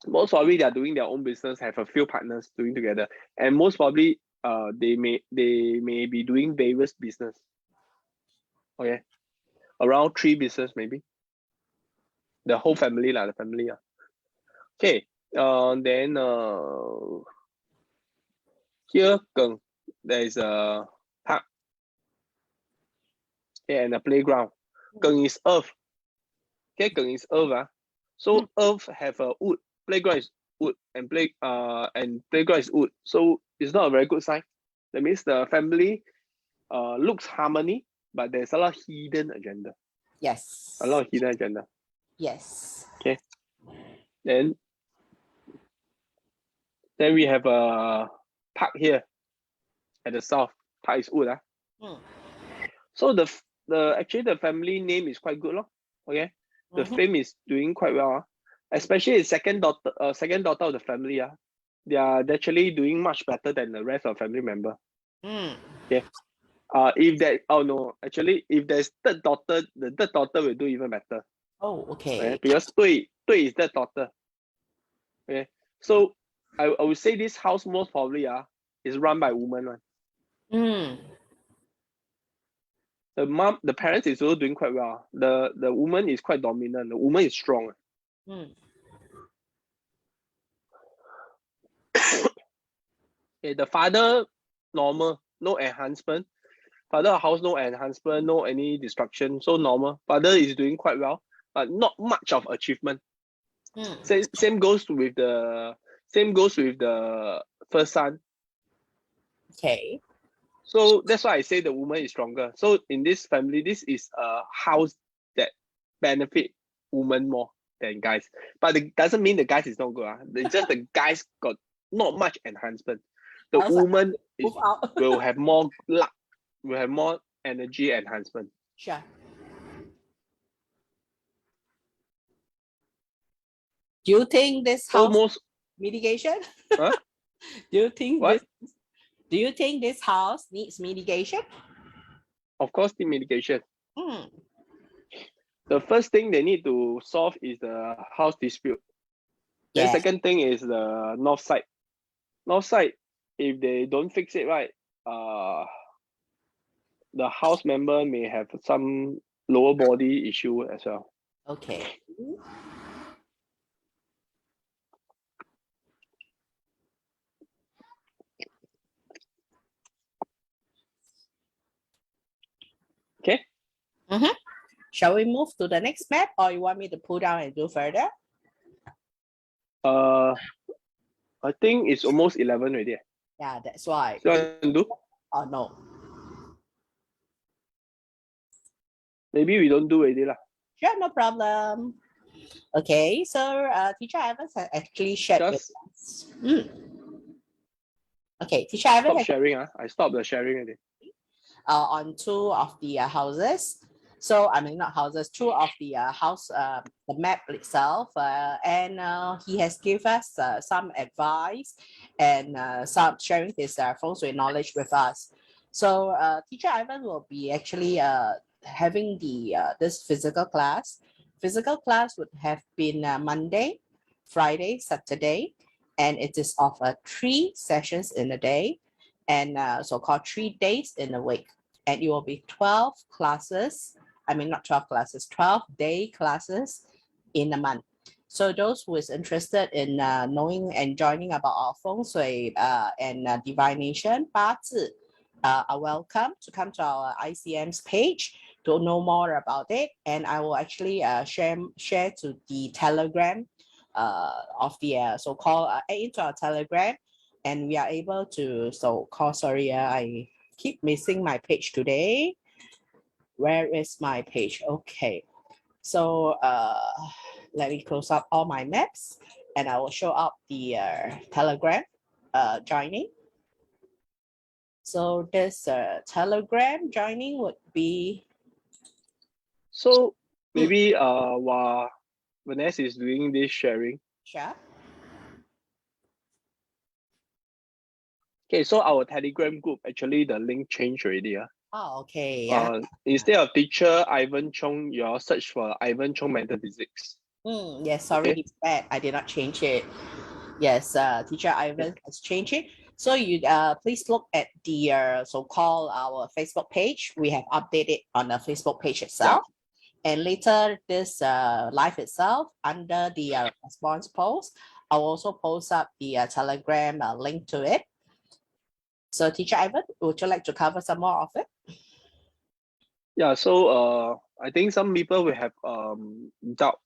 most probably they are doing their own business, have a few partners doing together. And most probably they may be doing various business. Okay. Around 3 business maybe. The whole family lah, the family lah. Okay, then here Geng, there is a park, okay, and a playground. Geng is earth. Okay, Geng is earth. So earth have a wood, playground is wood, and playground is wood. So it's not a very good sign. That means the family looks harmony, but there's a lot of hidden agenda. Yes. A lot of hidden agenda. Yes. Okay. Then we have a park here at the south. Park is wood. So the actually the family name is quite good. Okay. The fame is doing quite well. Especially the second daughter of the family. They are actually doing much better than the rest of family member. Okay. If there's third daughter, the third daughter will do even better. Oh, okay. Because Dui is third daughter. Okay. So I would say this house most probably is run by woman. The parents is also doing quite well. The woman is quite dominant. The woman is strong. Okay, the father normal, no enhancement. Father of house, no enhancement, no any destruction, so normal. Father is doing quite well, but not much of achievement. Same goes with the first son. Okay. So that's why I say the woman is stronger. So in this family, this is a house that benefit women more than guys. But it doesn't mean the guys is not good. It's just the guys got not much enhancement. The woman will have more luck, will have more energy enhancement. Sure. Do you think this house mitigation? Huh? Do you think what? Do you think this house needs mitigation? Of course, the mitigation. The first thing they need to solve is the house dispute. The second thing is the north side. North side, if they don't fix it right, the house member may have some lower body issue as well. Okay. Okay. Shall we move to the next map, or you want me to pull down and do further? I think it's almost 11 already. Yeah, that's why. So you want to do? Oh no. Maybe we don't do already lah. Sure, no problem. Okay, so teacher Evans has actually shared with us. Okay, teacher Evans. Stop sharing. I stopped the sharing already. On two of the houses. So I mean not houses, two of the house, the map itself, and he has given us some advice and some sharing his Feng Shui knowledge with us. So teacher Ivan will be actually having the this physical class. Physical class would have been Monday, Friday, Saturday, and it is of 3 sessions in a day, and so-called 3 days in a week. And it will be 12 classes. I mean, not 12 classes, 12-day classes in a month. So those who is interested in knowing and joining about our Feng Shui and divination, 八字, are welcome to come to our ICM's page to know more about it. And I will actually share to the Telegram of the so-called into our Telegram, and we are able to I keep missing my page today. Where is my page? Okay, so let me close up all my maps and I will show up the Telegram joining. So this Telegram joining would be. So maybe while Vanessa is doing this sharing. Sure. Okay, so our Telegram group, actually the link changed already. Oh, okay. Yeah. Instead of teacher Ivan Chong, you all search for Ivan Chong Metaphysics. Yes, sorry, bad. I did not change it. Yes, teacher Ivan has changed it. So you please look at the so-called our Facebook page. We have updated on the Facebook page itself. And later this live itself, under the response post, I'll also post up the Telegram link to it. So Teacher Ivan, would you like to cover some more of it? Yeah, so I think some people will have doubt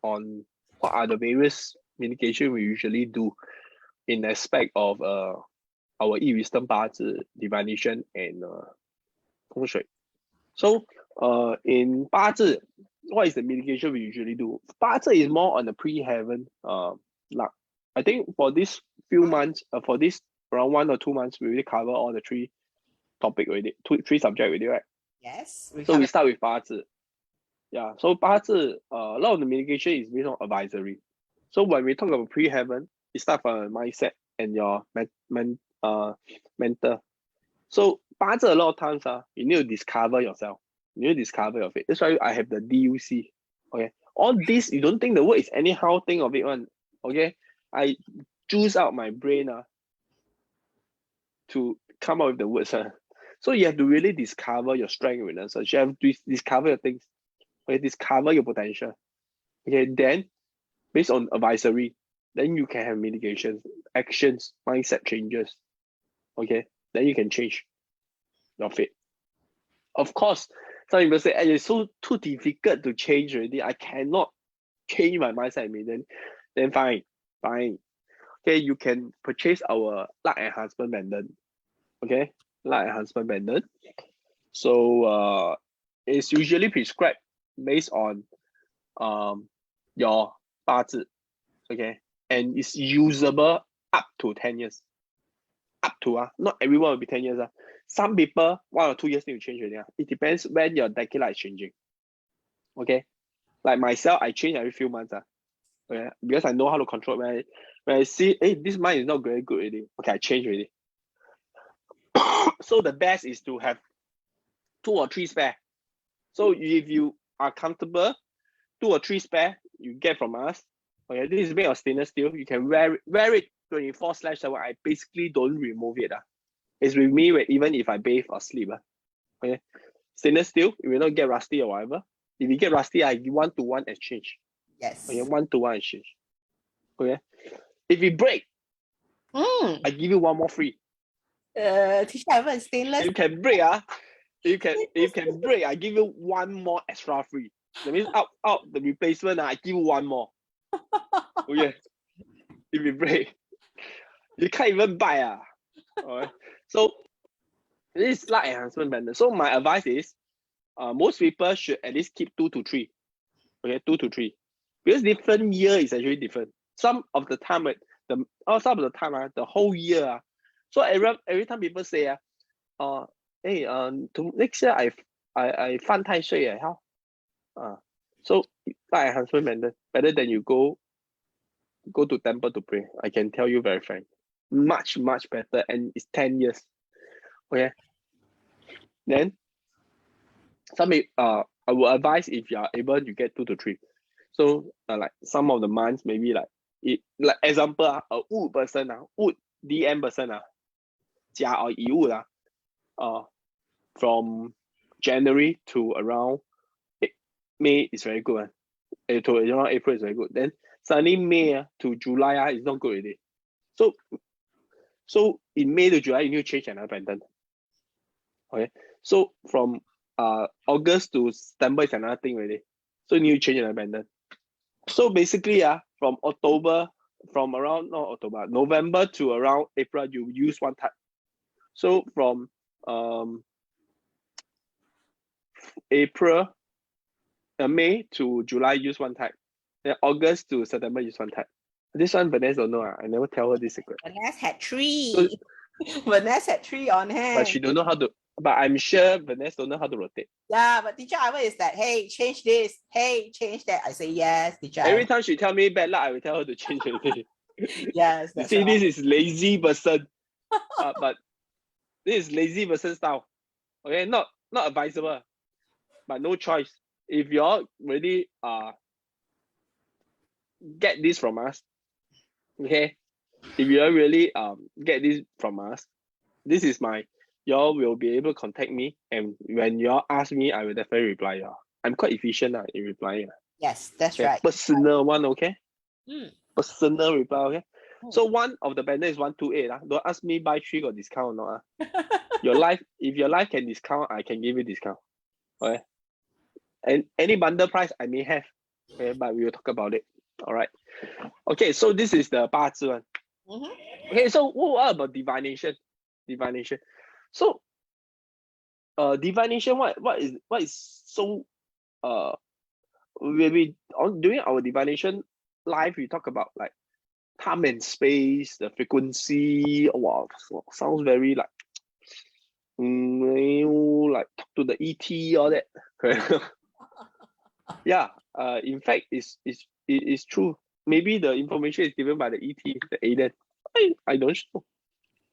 on what are the various mitigation we usually do in aspect of our wisdom 八字, divination, and Feng Shui. So in 八字, what is the mitigation we usually do? 八字 is more on the pre-heaven luck. I think for this few months, for this around 1 or 2 months, we already cover all the three topic already, three subject already, right? Yes. So we start with 八字. Yeah, so 八字, a lot of the mitigation is based on advisory. So when we talk about pre-heaven, it starts from mindset and your mental. So 八字 a lot of times you need to discover yourself. You need to discover your faith. That's why I have the DUC. Okay, all this you don't think the word is anyhow think of it one. Okay, I choose out my brain to come up with the words. So you have to really discover your strength and weaknesses. You have to discover your things. Okay, discover your potential. Okay, then based on advisory, then you can have mitigations, actions, mindset changes. Okay, then you can change your fate. Of course, some people say, hey, it's so too difficult to change already. I cannot change my mindset immediately. Then fine. Okay, you can purchase our luck enhancement pendant. Okay, luck enhancement pendant. So it's usually prescribed based on your 八字. Okay, and it's usable up to 10 years. Up to not everyone will be 10 years. Some people 1 or 2 years need to change already. It depends when your decade is changing. Okay, like myself, I change every few months. Okay, because I know how to control. When I see, hey, this month is not very good already. Okay, I change already. So the best is to have 2 or 3 spare. So if you are comfortable, 2 or 3 spare you get from us. Okay, this is made of stainless steel. You can wear it 24/7. I basically don't remove it. It's with me even if I bathe or sleep. Okay, stainless steel, it will not get rusty or whatever. If you get rusty, I 1-to-1 exchange. Yes. Okay, 1-to-1 exchange. Okay, if it break, I give you 1 more free. Teacher Ivan, stainless. You can break, you can break, I give you 1 more extra free. That means out the replacement, I give you 1 more. Okay, if you break, you can't even buy. Alright, so this is light enhancement pendant. So my advice is, most people should at least keep 2 to 3. Okay, 2 to 3, because different year is actually different. Some of the time, the whole year. So every time people say, hey, to next year I 犯太岁 how? So light enhancement pendant better than you go to temple to pray. I can tell you very frank, much better, and it's 10 years. Okay, then I will advise if you are able to get 2 to 3. So like some of the months, maybe like example, a wood person, wood DM person, 甲 or 乙物 from January to around May is very good. To around April is very good. Then suddenly May to July is not good already. So in May to July, you need to change another pendant. Okay, so from August to September is another thing already. So you need to change another pendant. So basically, from November to around April, you use 1 type. So from May to July, use 1 type. Then August to September, use 1 type. This one, Vanessa don't know. I never tell her this secret. Vanessa had 3. So, Vanessa had 3 on hand. But she don't know how to. But I'm sure Vanessa don't know how to rotate. Yeah, but Teacher Ivan is that, hey, change this. Hey, change that. I say yes, Teacher Ivan. Every time she tell me bad luck, I will tell her to change anything. Yes, you see, right. This is lazy person. But this is lazy person style. Okay, not advisable, but no choice. If you all really get this from us, okay, if you all really get this from us, this is y'all will be able to contact me, and when y'all ask me, I will definitely reply y'all. I'm quite efficient in replying. Yes, that's Okay, right. personal one, okay? Mm. Personal reply, okay? Mm. So one of the banner is 128. Don't ask me buy 3 got discount or not. Your life, if your life can discount, I can give you discount. Okay. And any bundle price I may have. Okay, but we will talk about it. All right. Okay, so this is the 八字 one. Okay, so what about divination? Divination. So divination, what is so when we during our divination live, we talk about like time and space, the frequency. Wow, sounds very like like talk to the ET, all that. Yeah, in fact, it's true. Maybe the information is given by the ET, the alien. I don't know.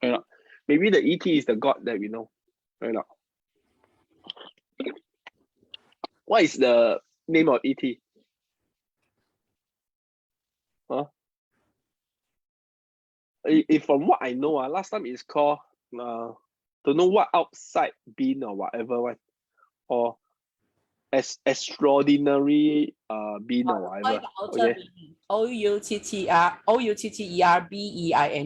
You know. Maybe the ET is the God that we know. You know. What is the name of ET? Huh? If from what I know, last time it's called don't know what outside being or whatever one, or as extraordinary being or whatever. Okay. OUTTERBEING.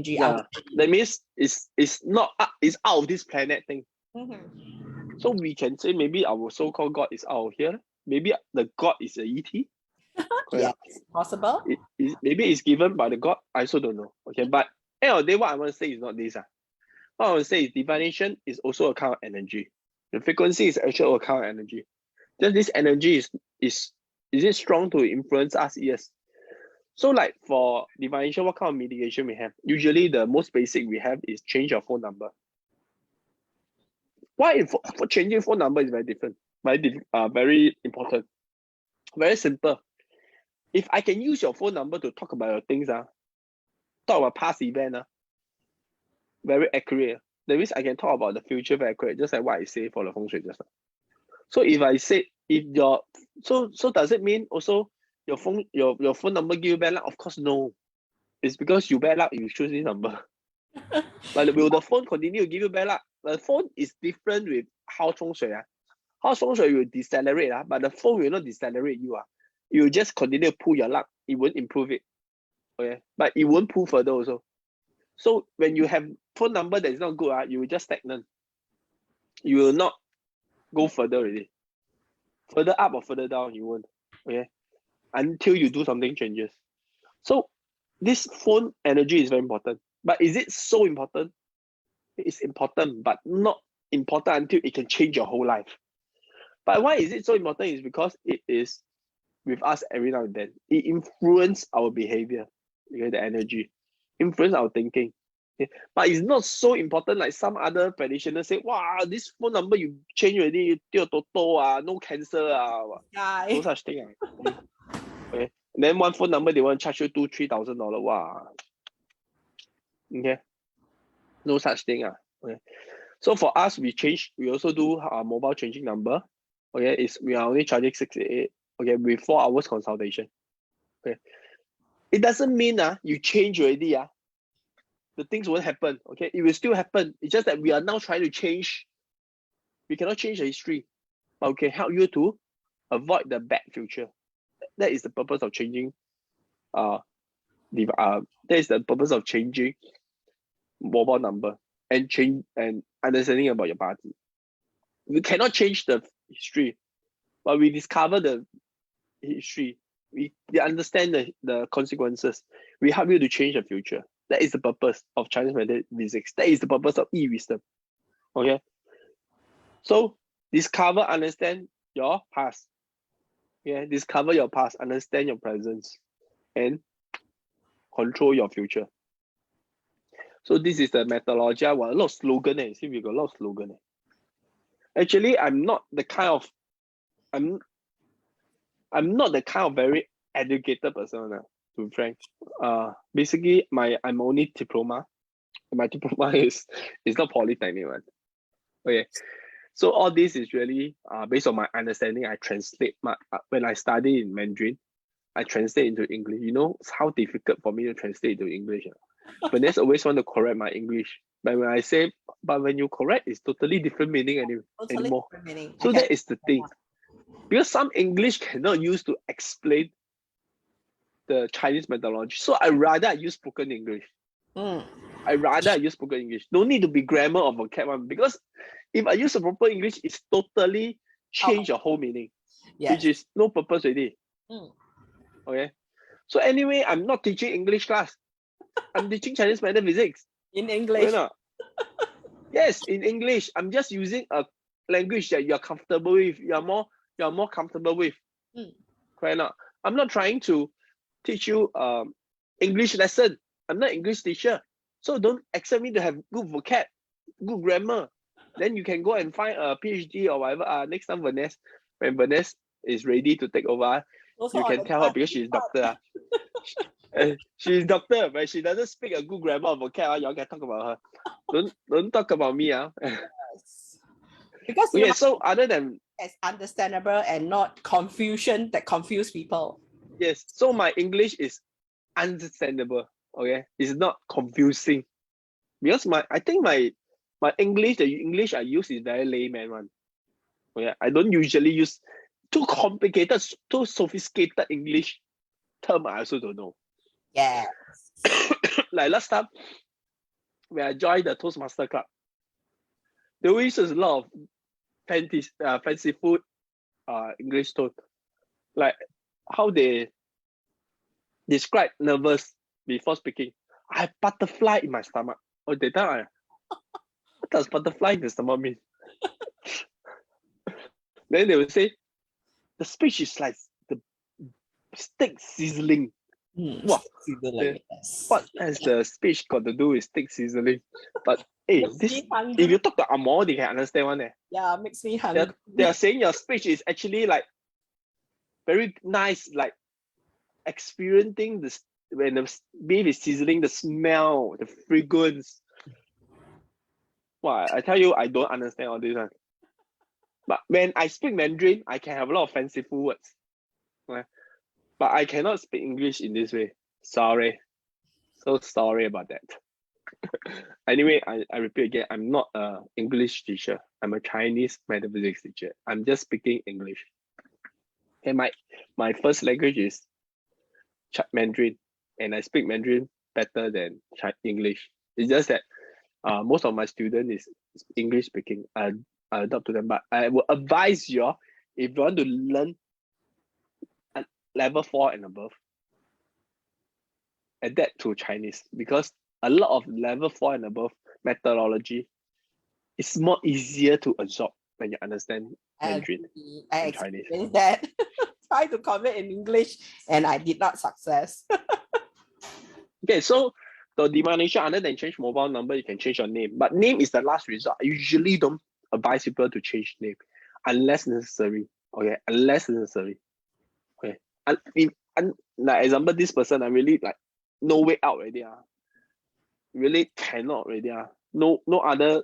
Yeah, that means it's not it's out of this planet thing. So we can say maybe our so-called God is out of here. Maybe the God is a ET. Yes, possible. Maybe it's given by the God. I also don't know. Okay, but end of the day, what I want to say is not this. What I want to say is divination is also a kind of energy. The frequency is actually a kind of energy. Just this energy is it strong to influence us? Yes. So like for divination, what kind of mitigation we have? Usually the most basic we have is change your phone number. Why for changing phone number is very different, very important, very simple. If I can use your phone number to talk about your things, talk about past event, very accurate. That means I can talk about the future very accurate, just like what I say for the Feng Shui just now. So if I say if your so does it mean also your phone number give you bad luck? Of course no. It's because you bad luck you choose this number. But will the phone continue to give you bad luck? The phone is different with how Feng Shui. How Feng Shui will decelerate, but the phone will not decelerate you. It will just continue to pull your luck. It won't improve it. Okay. But it won't pull further also. So when you have phone number that is not good, you will just stagnant. You will not go further already. Further up or further down, you won't. Okay. Until you do something changes. So this phone energy is very important. But is it so important? It's important, but not important until it can change your whole life. But why is it so important? Is because it is with us every now and then. It influences our behavior, okay, the energy, influence our thinking. Okay? But it's not so important like some other practitioners say, wow, this phone number you change already, you deal toto, no cancer, no such thing. Okay. And then one phone number they want to charge you $2,000-3,000. Wow. Okay. No such thing. Okay. So for us, we also do our mobile changing number. Okay, we are only charging 68. Okay, with 4 hours consultation. Okay. It doesn't mean you change already. The things won't happen. Okay, it will still happen. It's just that we are now trying to change. We cannot change the history, but we can help you to avoid the bad future. That is the purpose of changing. That is the purpose of changing mobile number and understanding about your party. We cannot change the history, but we discover the history. We understand the consequences. We help you to change the future. That is the purpose of Chinese metaphysics. That is the purpose of e-wisdom. Okay. So discover, understand your past. Yeah, discover your past, understand your presence, and control your future. So this is the methodology. Well, a lot of slogan. See, we got a lot of slogan. Actually, I'm not the kind of very educated person. To be frank, basically I'm only diploma. My diploma is not polytechnic one. Okay, so all this is really based on my understanding. I translate when I study in Mandarin, I translate into English. You know how difficult for me to translate into English. But there's always want to correct my English. But when you correct, it's totally different meaning anymore. Different meaning. So that is the thing. because some English cannot use to explain the Chinese methodology. So I rather use spoken English. Mm. I rather use spoken English. No need to be grammar or vocab one, because if I use a proper English, it's totally change the whole meaning, which Yes. is no purpose already. Mm. Okay. So anyway, I'm not teaching English class. I'm teaching Chinese metaphysics. In Okay, English. no? Yes, in English. I'm just using a language that you're comfortable with. You're more comfortable with. Mm. Correct not? I'm not trying to teach you English lesson. I'm not English teacher. So don't expect me to have good vocab, good grammar. Then you can go and find a PhD or whatever. Next time Vanessa, when Vanessa is ready to take over, Also you on can the tell her because she's doctor. She's doctor, but she doesn't speak a good grammar or vocab. Y'all can talk about her. Don't talk about me. Yes. Because you Okay, must so other than as understandable and not confusion that confuse people. yes, so my English is understandable. Okay, it's not confusing because I think my English, the English I use is very layman one. Okay, I don't usually use too complicated, too sophisticated English term. I also don't know. Yes. Like last time when I joined the Toastmaster Club, they always use a lot of fancy food English tone, like how they describe nervous before speaking. I have butterfly in my stomach. Oh, they tell me, what does butterfly in the stomach mean? Then they will say, the speech is like the steak sizzling. Wow, Yes. what has the speech got to do with steak sizzling? But hey, Makes this me if hungry. you talk to Amor, they can understand one. Yeah, makes me hungry. They are saying your speech is actually like very nice, like experiencing this when the beef is sizzling, the smell, the fragrance. Wow, I tell you, I don't understand all this one. But when I speak Mandarin, I can have a lot of fanciful words. Right? But I cannot speak English in this way. Sorry. So sorry about that. Anyway, I repeat again, I'm not an English teacher. I'm a Chinese metaphysics teacher. I'm just speaking English. And my first language is Mandarin, and I speak Mandarin better than English. It's just that most of my students is English speaking. I adopt to them, but I will advise you all, if you want to learn at level 4 and above, adapt to Chinese, because a lot of level 4 and above methodology is more easier to absorb when you understand Mandarin I and Chinese. experienced that. Try to convert in English and I did not success. Okay, so the denomination, other than change mobile number, you can change your name. But name is the last resort. I usually don't advise people to change name unless necessary. Okay, unless necessary. Okay. Like example, this person, I really like no way out already. Really cannot already. No other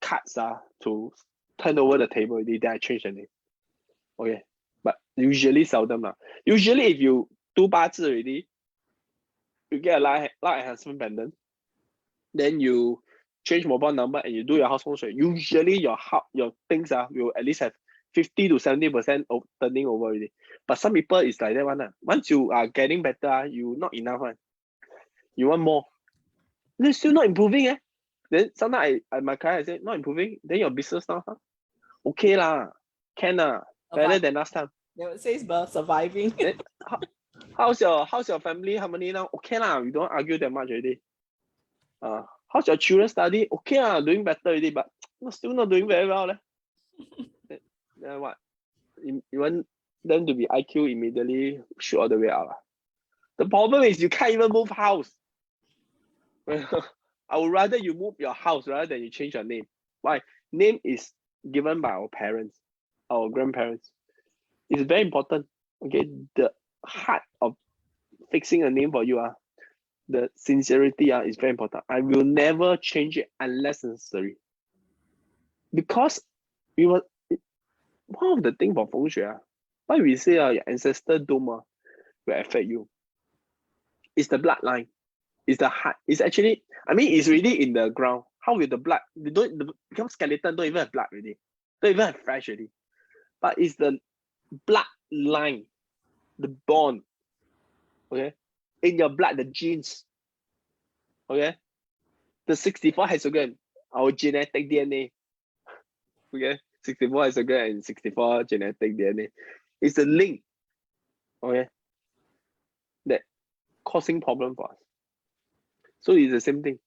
cards to turn over the table already, then I change the name. Okay. But usually seldom. Usually if you do 八字 already, you get a life enhancement pendant, then you change mobile number and you do your house feng shui. Usually your things will at least have 50 to 70% of turning over already. But some people is like that one. Once you are getting better, you not enough one. You want more. Then still not improving. Then sometimes my client say not improving. Then your business now, okay lah, can better than last time. They would say it's surviving. Then, how's your family harmony now? Okay lah, we don't argue that much already. How's your children study? Okay lah, doing better already, but still not doing very well. Then what? You want them to be IQ immediately shoot all the way out. The problem is you can't even move house. I would rather you move your house rather than you change your name. Why? Name is given by our parents, our grandparents. It's very important. Okay, the heart of fixing a name for you the sincerity is very important. I will never change it unless necessary. Because one of the things for Feng Shui, why we say your ancestor dome will affect you. It's the bloodline. It's the heart. It's actually, it's really in the ground. How will the blood, become skeleton, don't even have blood already. Don't even have flesh already. But it's the bloodline, the bond, okay, in your blood, the genes, okay, the 64 hexagon, our genetic DNA, okay, 64 hexagon and 64 genetic DNA, is the link, okay, that causing problem for us. So it's the same thing.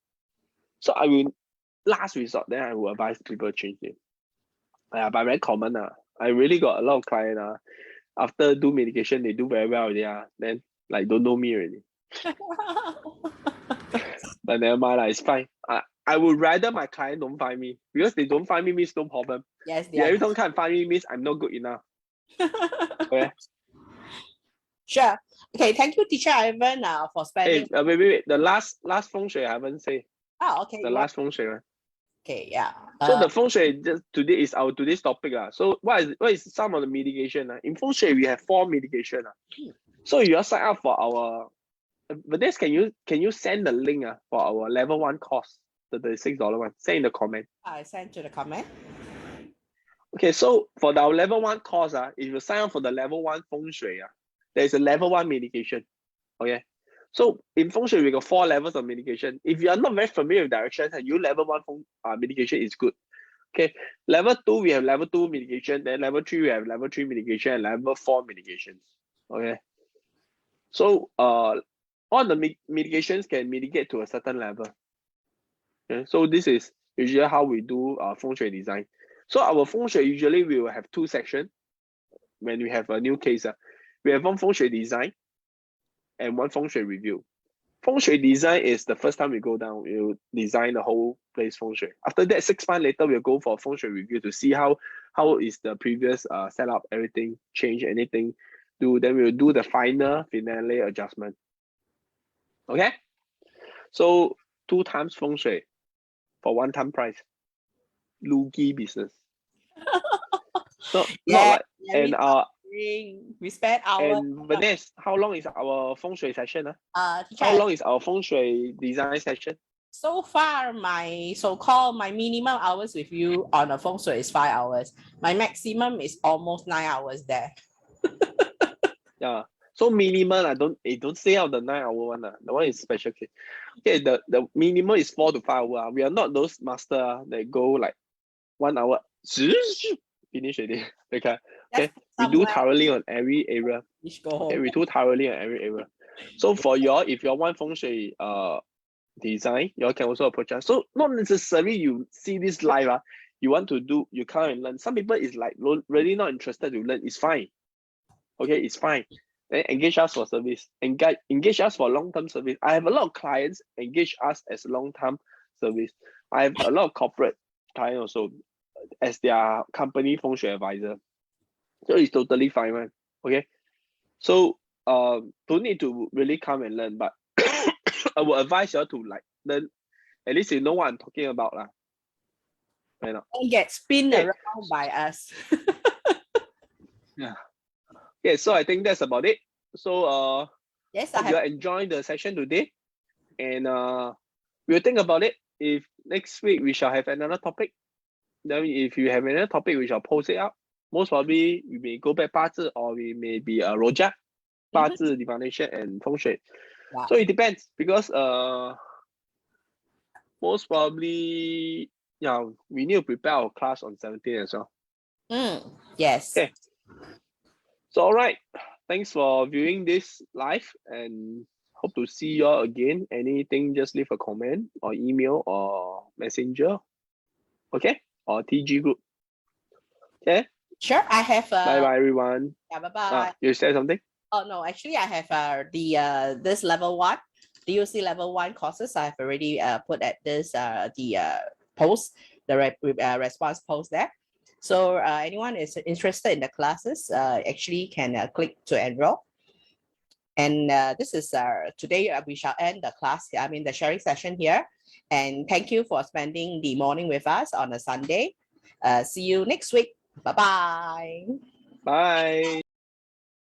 So I will, last resort, then I will advise people change it. But very common. I really got a lot of clients. After do medication, they do very well. Then like don't know me already. But never mind, it's fine. I would rather my client don't find me, because they don't find me means no problem. Yes, Yeah, every time can't find me means I'm not good enough. Okay. Sure. Okay, thank you, Teacher Ivan, for spending. Hey, wait. The last Feng Shui I haven't say. Oh, okay. The last Feng Shui. Okay, yeah. So the Feng Shui just today is our today's topic. So what is some of the mitigation? In Feng Shui we have 4 mitigation. So you are sign up for our. But this can you send the link for our level 1 course, the $6 one? Send in the comment. I sent to the comment. Okay, so for our level 1 course, if you sign up for the level 1 Feng Shui, there is a level 1 mitigation. Okay. So in Feng Shui, we got 4 levels of mitigation. If you are not very familiar with directions, you level 1 mitigation is good. Okay. Level 2, we have level 2 mitigation. Then level 3, we have level 3 mitigation and level 4 mitigations. Okay. So all the mitigations can mitigate to a certain level. Okay. So this is usually how we do Feng Shui design. So our Feng Shui, usually we will have 2 sections when we have a new case. We have one Feng Shui design and one Feng Shui review. Feng Shui design is the first time we go down, we'll design the whole place Feng Shui. After that, 6 months later, we'll go for Feng Shui review to see how is the previous setup, everything, change anything. Then we'll do the finale adjustment. Okay? So 2 times Feng Shui for 1 time price. Loogie business. Not like, and we spent hours. And Vanessa, how long is our Feng Shui session? How long is our Feng Shui design session? So far, my so-called minimum hours with you on a Feng Shui is 5 hours. My maximum is almost 9 hours there. Yeah. So minimum, don't say out the 9 hour one. The one is special case. Okay, the minimum is 4 to 5 hours. We are not those master that go like 1 hour, finish already. Okay. We do thoroughly on every area. Okay, we do thoroughly on every area. So for if you want Feng Shui design, you can also approach us. So not necessarily you see this live, you want to do, you come and learn. Some people is like really not interested to learn. It's fine. Okay, it's fine. Then engage us for service. Engage us for long-term service. I have a lot of clients engage us as long-term service. I have a lot of corporate clients also as their company Feng Shui advisor. So it's totally fine, man. Okay. So don't need to really come and learn, but I would advise you to like learn. At least you know what I'm talking about, lah. Right now. Don't get spin around by us. Yeah. Okay, so I think that's about it. So yes, hope you are enjoying the session today, and we'll think about it. If next week we shall have another topic, then if you have another topic, we shall post it out. Most probably we may go back 八字, or we may be a rojak, 八字, divination, and Feng Shui. Yeah. So it depends, because most probably we need to prepare our class on 17 as well. Yes. Okay. So all right, thanks for viewing this live, and hope to see you all again. Anything, just leave a comment or email or messenger. Okay, or TG group. Okay. Sure, I have. Bye bye everyone. Yeah, bye bye. You said something? Oh no, actually I have this level 1. Do you see level 1 courses? I have already put at this post, the response post there. So anyone is interested in the classes actually can click to enroll. And this is today we shall end the class. I mean the sharing session here. And thank you for spending the morning with us on a Sunday. See you next week. Bye-bye. Bye.